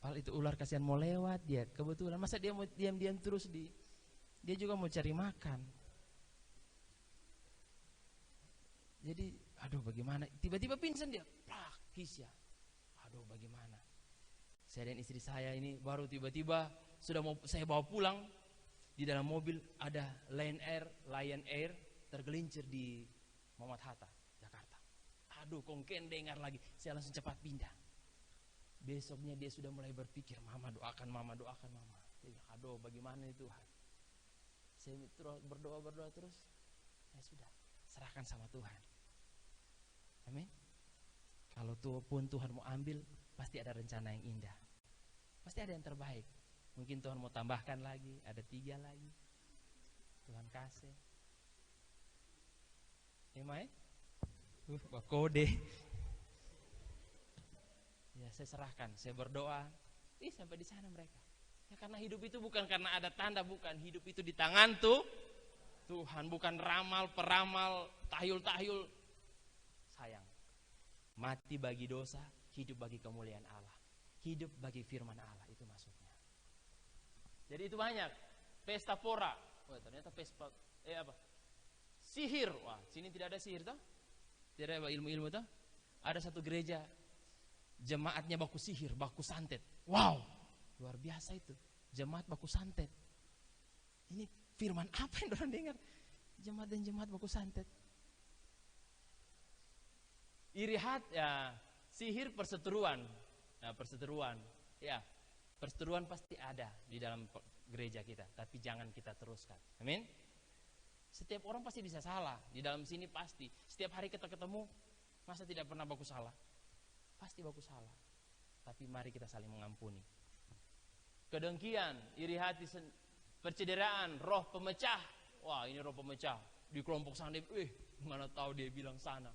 Padahal itu ular kasihan mau lewat dia, kebetulan. Masa dia mau diam-diam terus dia juga mau cari makan. Jadi, aduh bagaimana? Tiba-tiba pingsan dia, praktis ya. Aduh bagaimana? Saya dan istri saya ini baru tiba-tiba sudah mau saya bawa pulang. Di dalam mobil ada Lion Air tergelincir di Muhammad Hatta, Jakarta. Aduh, kongken dengar lagi. Saya langsung cepat pindah. Besoknya dia sudah mulai berpikir, mama doakan mama. Aduh, bagaimana nih Tuhan? Saya terus berdoa terus. Ya sudah, serahkan sama Tuhan. Amin. Kalau pun Tuhan mau ambil, pasti ada rencana yang indah. Pasti ada yang terbaik. Mungkin Tuhan mau tambahkan lagi, ada 3 lagi. Tuhan kasih. Emang kode. Ya saya serahkan, saya berdoa. Sampai di sana mereka. Ya karena hidup itu bukan karena ada tanda, bukan. Hidup itu di tangan Tuhan, bukan ramal, peramal, tahyul. Sayang. Mati bagi dosa, hidup bagi kemuliaan Allah. Hidup bagi firman Allah, itu maksudnya. Jadi itu banyak. Pesta pora. Wah, ternyata pesta sihir. Wah, sini tidak ada sihir toh? Tidak ada ilmu-ilmu toh? Ada satu gereja jemaatnya baku sihir, baku santet. Wow, luar biasa itu. Jemaat baku santet. Ini firman apa yang orang dengar? Jemaat dan jemaat baku santet. Iri hati, ya, sihir perseteruan. Nah, perseteruan. Ya, perseteruan pasti ada di dalam gereja kita, tapi jangan kita teruskan. Amin. Setiap orang pasti bisa salah. Di dalam sini pasti. Setiap hari kita ketemu, masa tidak pernah baku salah? Pasti baku salah. Tapi mari kita saling mengampuni. Kedengkian, iri hati, percederaan, roh pemecah. Wah, ini roh pemecah. Di kelompok sana, mana tahu dia bilang sana.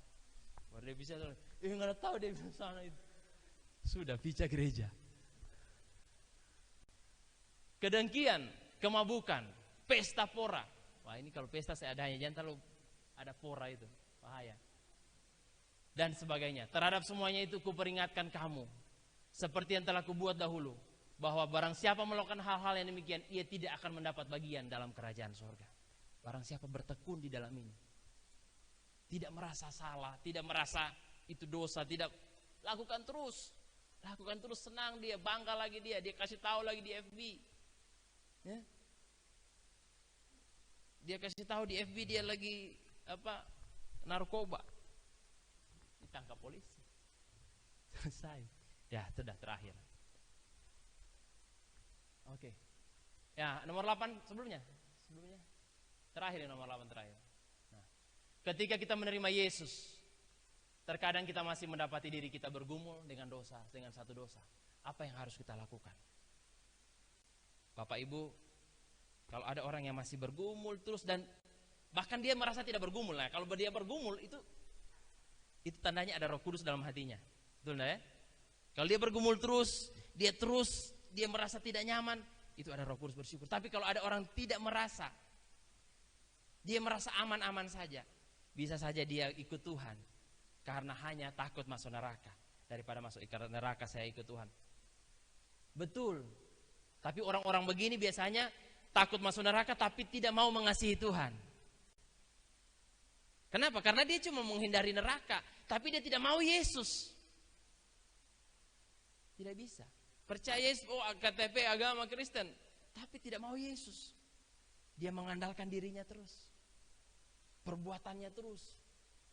Baru dia bisa, mana tahu dia bilang sana itu. Sudah pecah gereja. Kedengkian, kemabukan, pesta pora. Wah, ini kalau pesta seadanya, jangan terlalu ada pora itu, bahaya. Dan sebagainya. Terhadap semuanya itu kuperingatkan kamu, seperti yang telah kubuat dahulu, bahwa barang siapa melakukan hal-hal yang demikian, ia tidak akan mendapat bagian dalam kerajaan surga. Barang siapa bertekun di dalam ini, tidak merasa salah, tidak merasa itu dosa, tidak, lakukan terus, senang dia, bangga lagi dia kasih tahu lagi di FB, ya. Dia kasih tahu di FB dia lagi narkoba, ditangkap polisi, selesai. Ya, sudah terakhir. Oke. Ya, nomor 8 sebelumnya. Terakhir, nomor 8 terakhir. Nah, ketika kita menerima Yesus, terkadang kita masih mendapati diri kita bergumul dengan satu dosa. Apa yang harus kita lakukan? Bapak Ibu, kalau ada orang yang masih bergumul terus dan bahkan dia merasa tidak bergumul, nah kalau dia bergumul itu tandanya ada Roh Kudus dalam hatinya. Betul enggak ya? Kalau dia bergumul terus, dia merasa tidak nyaman, itu ada Roh Kudus, bersyukur. Tapi kalau ada orang tidak merasa, dia merasa aman-aman saja, bisa saja dia ikut Tuhan karena hanya takut masuk neraka. Daripada masuk neraka saya ikut Tuhan. Betul. Tapi orang-orang begini biasanya takut masuk neraka tapi tidak mau mengasihi Tuhan. Kenapa? Karena dia cuma menghindari neraka, tapi dia tidak mau Yesus. Tidak bisa. Percaya Yesus, KTP agama Kristen, tapi tidak mau Yesus. Dia mengandalkan dirinya terus, perbuatannya terus,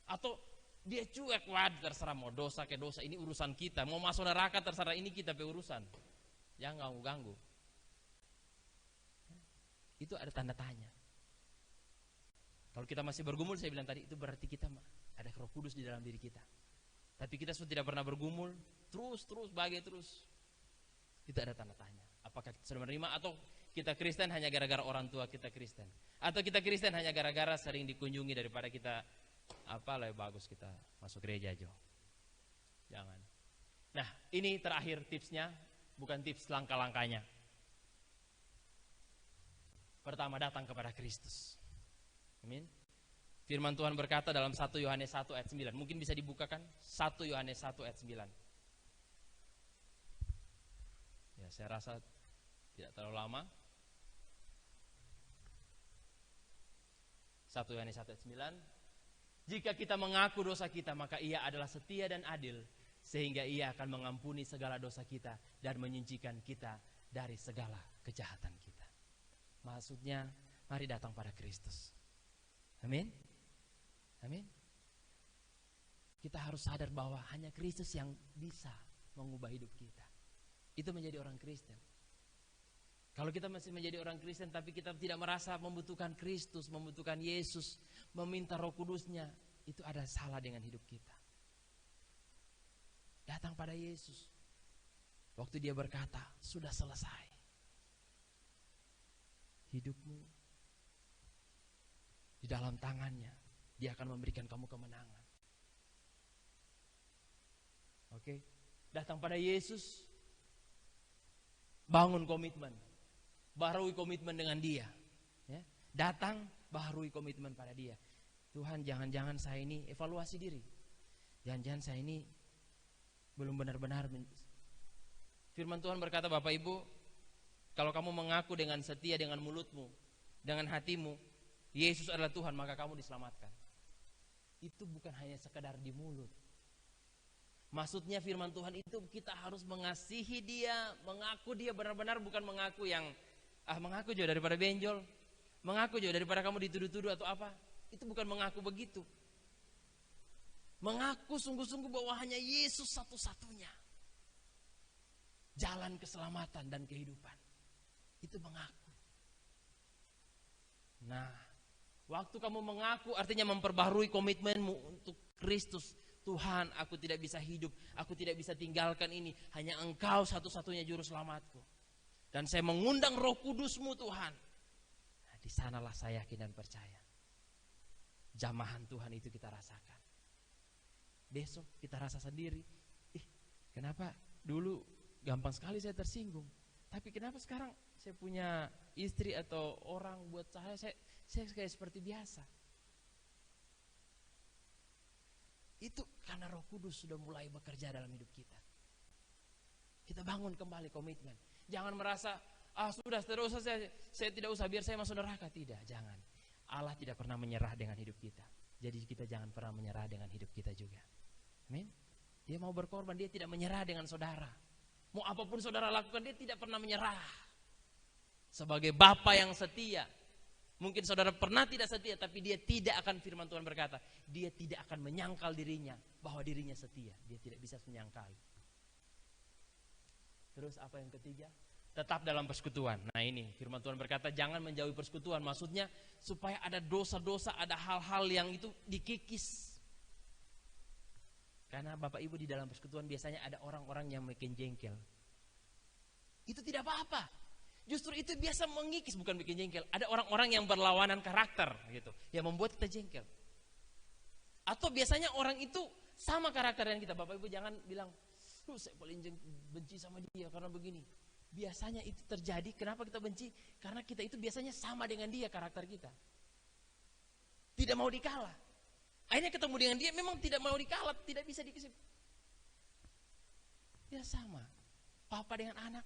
atau dia cuek, terserah mau dosa ke dosa, ini urusan kita. Mau masuk neraka terserah, ini kita pe urusan. Jangan ganggu. Itu ada tanda tanya. Kalau kita masih bergumul, saya bilang tadi, itu berarti kita ada Roh Kudus di dalam diri kita. Tapi kita sudah tidak pernah bergumul, terus bahagia terus. Itu ada tanda tanya. Apakah kita sudah menerima, atau kita Kristen hanya gara-gara orang tua kita Kristen, atau kita Kristen hanya gara-gara sering dikunjungi daripada kita lebih bagus kita masuk gereja aja. Jangan. Nah, ini terakhir tipsnya, bukan tips langkah-langkahnya. Pertama, datang kepada Kristus. Amin. Firman Tuhan berkata dalam 1 Yohanes 1 ayat 9. Mungkin bisa dibukakan 1 Yohanes 1 ayat 9. Ya, saya rasa tidak terlalu lama. 1 Yohanes 1 ayat 9. Jika kita mengaku dosa kita, maka Ia adalah setia dan adil, sehingga Ia akan mengampuni segala dosa kita dan menyucikan kita dari segala kejahatan kita. Maksudnya, mari datang pada Kristus. Amin. Amin. Kita harus sadar bahwa hanya Kristus yang bisa mengubah hidup kita. Itu menjadi orang Kristen. Kalau kita masih menjadi orang Kristen tapi kita tidak merasa membutuhkan Kristus, membutuhkan Yesus, meminta Roh Kudusnya, itu ada salah dengan hidup kita. Datang pada Yesus. Waktu dia berkata, sudah selesai. Hidupmu di dalam tangannya. Dia akan memberikan kamu kemenangan. Oke, datang pada Yesus, bangun komitmen, baharui komitmen dengan Dia. Ya. Datang, baharui komitmen pada Dia. Tuhan, jangan-jangan saya ini evaluasi diri. Jangan-jangan saya ini belum benar-benar. Firman Tuhan berkata, Bapak Ibu, kalau kamu mengaku dengan setia dengan mulutmu, dengan hatimu, Yesus adalah Tuhan, maka kamu diselamatkan. Itu bukan hanya sekedar di mulut. Maksudnya firman Tuhan itu kita harus mengasihi Dia, mengaku Dia benar-benar, bukan mengaku yang mengaku jauh daripada benjol, mengaku jauh daripada kamu dituduh-tuduh atau apa. Itu bukan mengaku begitu. Mengaku sungguh-sungguh bahwa hanya Yesus satu-satunya jalan keselamatan dan kehidupan. Itu mengaku. Nah, waktu kamu mengaku artinya memperbaharui komitmenmu untuk Kristus. Tuhan, aku tidak bisa hidup, aku tidak bisa tinggalkan ini, hanya Engkau satu-satunya juru selamatku. Dan saya mengundang Roh Kudus-Mu Tuhan. Nah, di sanalah saya yakin dan percaya. Jamahan Tuhan itu kita rasakan. Besok kita rasa sendiri, kenapa dulu gampang sekali saya tersinggung, tapi kenapa sekarang saya punya istri atau orang buat saya kayak seperti biasa. Itu karena Roh Kudus sudah mulai bekerja dalam hidup kita. Kita bangun kembali komitmen. Jangan merasa, sudah usah saya tidak usah, biar saya masuk neraka. Tidak, jangan. Allah tidak pernah menyerah dengan hidup kita. Jadi kita jangan pernah menyerah dengan hidup kita juga. Amin. Dia mau berkorban, dia tidak menyerah dengan saudara. Mau apapun saudara lakukan, dia tidak pernah menyerah. Sebagai Bapa yang setia. Mungkin saudara pernah tidak setia, tapi dia tidak akan, firman Tuhan berkata, dia tidak akan menyangkal dirinya bahwa dirinya setia. Dia tidak bisa menyangkal. Terus apa yang ketiga? Tetap dalam persekutuan. Nah ini firman Tuhan berkata, jangan menjauhi persekutuan. Maksudnya supaya ada dosa-dosa, ada hal-hal yang itu dikikis. Karena Bapak Ibu di dalam persekutuan biasanya ada orang-orang yang makin jengkel. Itu tidak apa-apa. Justru itu biasa mengikis, bukan bikin jengkel. Ada orang-orang yang berlawanan karakter gitu, yang membuat kita jengkel. Atau biasanya orang itu sama karakter dengan kita. Bapak Ibu jangan bilang, saya paling benci sama dia karena begini. Biasanya itu terjadi, kenapa kita benci? Karena kita itu biasanya sama dengan dia karakter kita. Tidak mau dikalah. Akhirnya ketemu dengan dia memang tidak mau dikalah, tidak bisa dikasih. Ya sama. Papa dengan anak.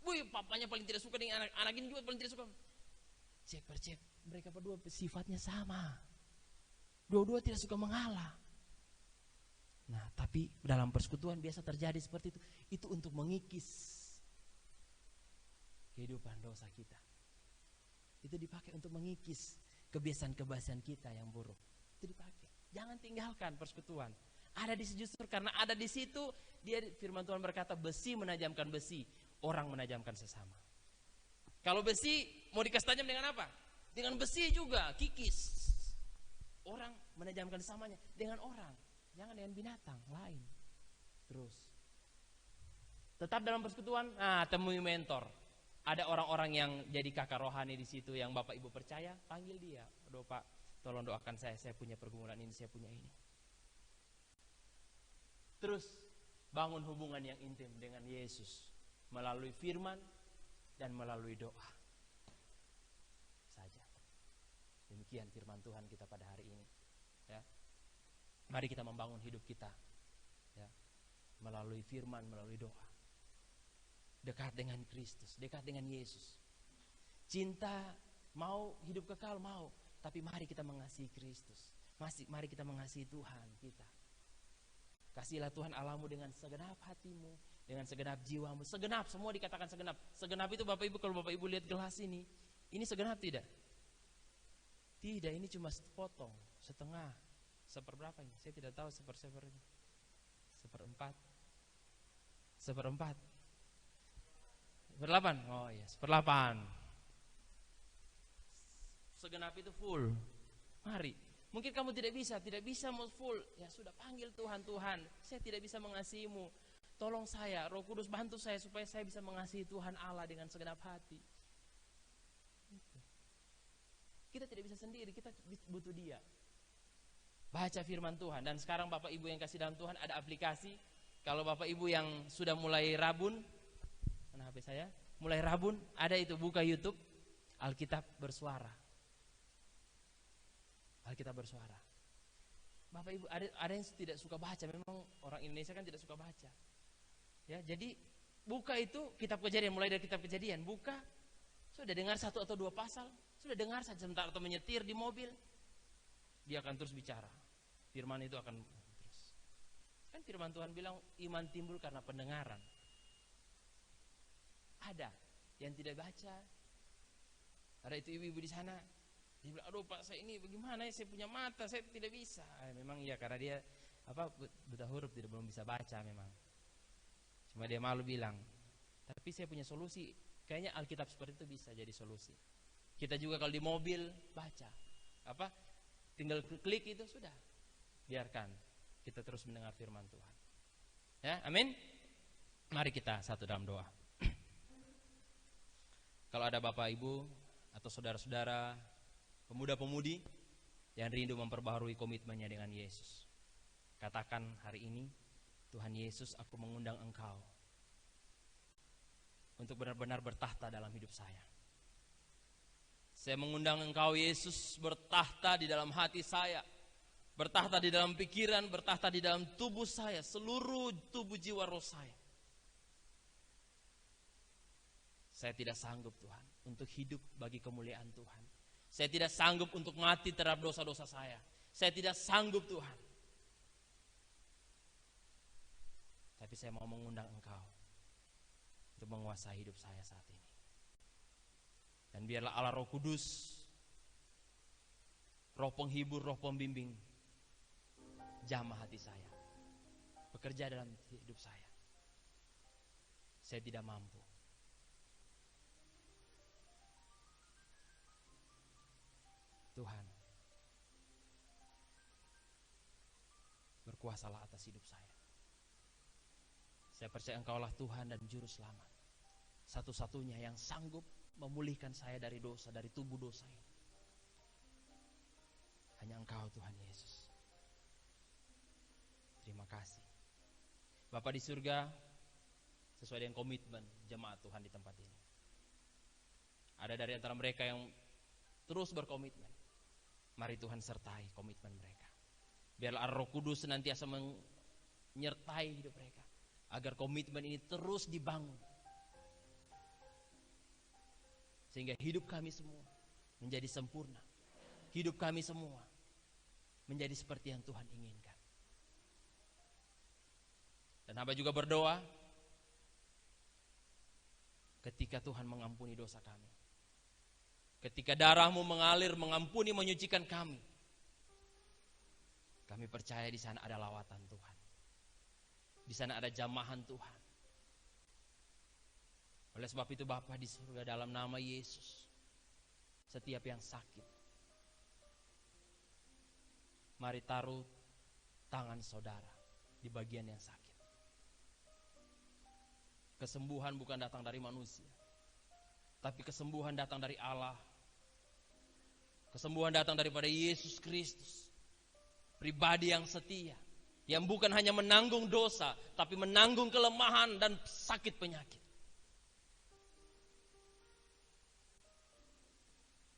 Papanya paling tidak suka dengan anak ini juga paling tidak suka. Cek percek, mereka berdua sifatnya sama. Dua-dua tidak suka mengalah. Nah, tapi dalam persekutuan biasa terjadi seperti itu. Itu untuk mengikis kehidupan dosa kita. Itu dipakai untuk mengikis kebiasaan-kebiasaan kita yang buruk. Itu dipakai. Jangan tinggalkan persekutuan. Ada di situ, justru karena ada di situ, dia firman Tuhan berkata, besi menajamkan besi. Orang menajamkan sesama. Kalau besi mau dikasih tajam dengan apa? Dengan besi juga, kikis. Orang menajamkan sesamanya dengan orang, jangan dengan binatang lain. Terus tetap dalam persekutuan. Temui mentor. Ada orang-orang yang jadi kakak rohani di situ yang Bapak Ibu percaya, panggil dia. Aduh Pak, tolong doakan saya punya pergumulan ini, saya punya ini. Terus bangun hubungan yang intim dengan Yesus. Melalui firman dan melalui doa saja. Demikian firman Tuhan kita pada hari ini. Ya. Mari kita membangun hidup kita, ya, melalui firman, melalui doa. Dekat dengan Kristus, dekat dengan Yesus. Cinta, mau hidup kekal, mau. Tapi mari kita mengasihi Kristus. Mari kita mengasihi Tuhan kita. Kasihlah Tuhan Allahmu dengan segenap hatimu, dengan segenap jiwamu. Segenap, semua dikatakan segenap. Segenap itu Bapak Ibu, kalau Bapak Ibu lihat gelas ini segenap tidak? Tidak, ini cuma sepotong, setengah, seperberapa ini? Saya tidak tahu seperempat. Seperempat. Seperlapan. Oh iya, seperlapan. Segenap itu full. Mari. Mungkin kamu tidak bisa mau full. Ya sudah, panggil Tuhan, Tuhan, saya tidak bisa mengasihimu. Tolong saya, Roh Kudus bantu saya supaya saya bisa mengasihi Tuhan Allah dengan segenap hati. Kita tidak bisa sendiri, kita butuh Dia. Baca firman Tuhan. Dan sekarang Bapak Ibu yang kasih dalam Tuhan, ada aplikasi. Kalau Bapak Ibu yang sudah mulai rabun, mana HP saya? Mulai rabun, ada itu, buka YouTube, Alkitab bersuara. Alkitab bersuara. Bapak Ibu, ada yang tidak suka baca. Memang orang Indonesia kan tidak suka baca. Ya, jadi buka itu kitab Kejadian, mulai dari kitab Kejadian, buka. Sudah dengar 1 atau 2 pasal, sudah dengar saja sebentar atau menyetir di mobil, dia akan terus bicara. Firman itu akan terus. Kan firman Tuhan bilang iman timbul karena pendengaran. Ada yang tidak baca. Ada itu ibu-ibu di sana. Dia bilang, aduh Pak, saya ini bagaimana ya, saya punya mata, saya tidak bisa. Memang iya, karena dia buta huruf, belum bisa baca memang. Cuma dia malu bilang, tapi saya punya solusi. Kayaknya Alkitab seperti itu bisa jadi solusi. Kita juga kalau di mobil baca, tinggal klik itu sudah. Biarkan kita terus mendengar firman Tuhan. Ya, amin. Mari kita satu dalam doa. Kalau ada Bapak Ibu atau saudara-saudara, pemuda-pemudi yang rindu memperbaharui komitmennya dengan Yesus, katakan hari ini, Tuhan Yesus, aku mengundang Engkau untuk benar-benar bertahta dalam hidup saya. Saya mengundang Engkau Yesus bertahta di dalam hati saya, bertahta di dalam pikiran, bertahta di dalam tubuh saya, seluruh tubuh jiwa roh saya. Saya tidak sanggup Tuhan untuk hidup bagi kemuliaan Tuhan. Saya tidak sanggup untuk mati terhadap dosa-dosa saya. Saya tidak sanggup Tuhan. Tapi saya mau mengundang Engkau untuk menguasai hidup saya saat ini. Dan biarlah Allah Roh Kudus, Roh penghibur, Roh pembimbing, jamah hati saya, bekerja dalam hidup saya. Saya tidak mampu. Tuhan, berkuasalah atas hidup saya. Saya percaya Engkaulah Tuhan dan Juru Selamat, satu-satunya yang sanggup memulihkan saya dari dosa, dari tubuh dosa ini. Hanya Engkau Tuhan Yesus. Terima kasih. Bapa di surga, sesuai dengan komitmen jemaat Tuhan di tempat ini, ada dari antara mereka yang terus berkomitmen. Mari Tuhan sertai komitmen mereka. Biarlah Roh Kudus senantiasa menyertai hidup mereka, agar komitmen ini terus dibangun, sehingga hidup kami semua menjadi sempurna. Hidup kami semua menjadi seperti yang Tuhan inginkan. Dan hamba juga berdoa, ketika Tuhan mengampuni dosa kami, ketika darah-Mu mengalir, mengampuni, menyucikan kami percaya di sana ada lawatan Tuhan. Di sana ada jamahan Tuhan. Oleh sebab itu Bapa di surga, dalam nama Yesus, setiap yang sakit, mari taruh tangan saudara di bagian yang sakit. Kesembuhan bukan datang dari manusia, tapi kesembuhan datang dari Allah. Kesembuhan datang daripada Yesus Kristus, pribadi yang setia, yang bukan hanya menanggung dosa, tapi menanggung kelemahan dan sakit penyakit.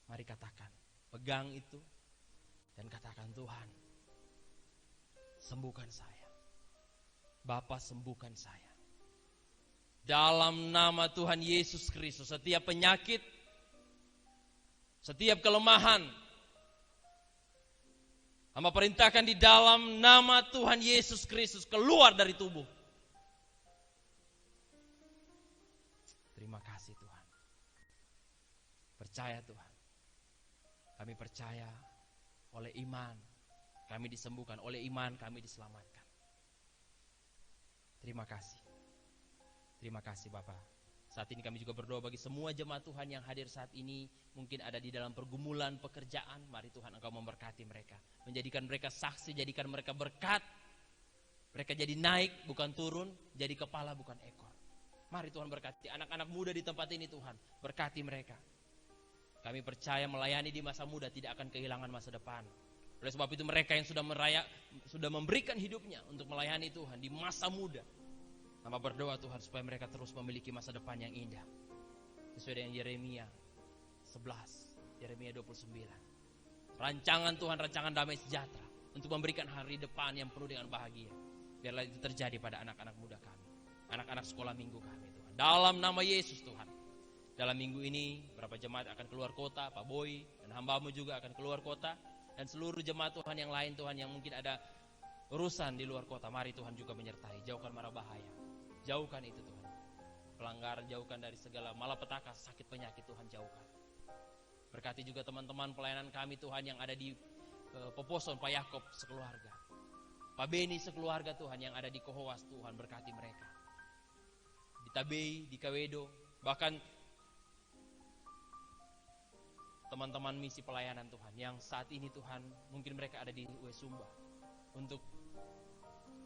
Mari katakan, pegang itu dan katakan, Tuhan, sembuhkan saya. Bapa, sembuhkan saya. Dalam nama Tuhan Yesus Kristus, setiap penyakit, setiap kelemahan, hamba perintahkan di dalam nama Tuhan Yesus Kristus keluar dari tubuh. Terima kasih Tuhan. Percaya Tuhan. Kami percaya oleh iman Kami disembuhkan oleh iman, kami diselamatkan. Terima kasih. Terima kasih Bapak. Saat ini kami juga berdoa bagi semua jemaat Tuhan yang hadir saat ini, mungkin ada di dalam pergumulan pekerjaan. Mari Tuhan Engkau memberkati mereka, menjadikan mereka saksi, jadikan mereka berkat. Mereka jadi naik bukan turun, jadi kepala bukan ekor. Mari Tuhan berkati anak-anak muda di tempat ini Tuhan, berkati mereka. Kami percaya melayani di masa muda tidak akan kehilangan masa depan. Oleh sebab itu mereka yang sudah memberikan hidupnya untuk melayani Tuhan di masa muda, Hamba berdoa Tuhan supaya mereka terus memiliki masa depan yang indah. Sesuai dengan Yeremia 11, Yeremia 29. Rancangan Tuhan, rancangan damai sejahtera untuk memberikan hari depan yang penuh dengan bahagia. Biarlah itu terjadi pada anak-anak muda kami, anak-anak sekolah minggu kami Tuhan. Dalam nama Yesus Tuhan. Dalam minggu ini berapa jemaat akan keluar kota, Pak Boy dan hambamu juga akan keluar kota. Dan seluruh jemaat Tuhan yang lain Tuhan yang mungkin ada urusan di luar kota, mari Tuhan juga menyertai. Jauhkan mara bahaya, jauhkan itu Tuhan. Pelanggaran jauhkan dari segala malapetaka, sakit penyakit Tuhan jauhkan. Berkati juga teman-teman pelayanan kami Tuhan yang ada di Poposon, Pak Yakob sekeluarga, Pak Beni sekeluarga Tuhan yang ada di Kohowas Tuhan, berkati mereka. Di Tabei, di Kawedo, bahkan teman-teman misi pelayanan Tuhan yang saat ini Tuhan mungkin mereka ada di Wesumba untuk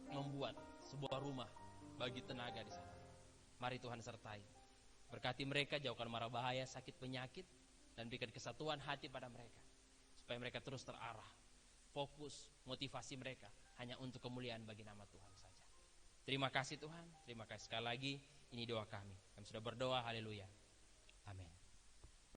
membuat sebuah rumah bagi tenaga di sana. Mari Tuhan sertai, berkati mereka, jauhkan mara bahaya, sakit penyakit, dan berikan kesatuan hati pada mereka supaya mereka terus terarah, fokus, motivasi mereka hanya untuk kemuliaan bagi nama Tuhan saja. Terima kasih Tuhan, terima kasih sekali lagi. Ini doa kami. Kami sudah berdoa, haleluya, amin.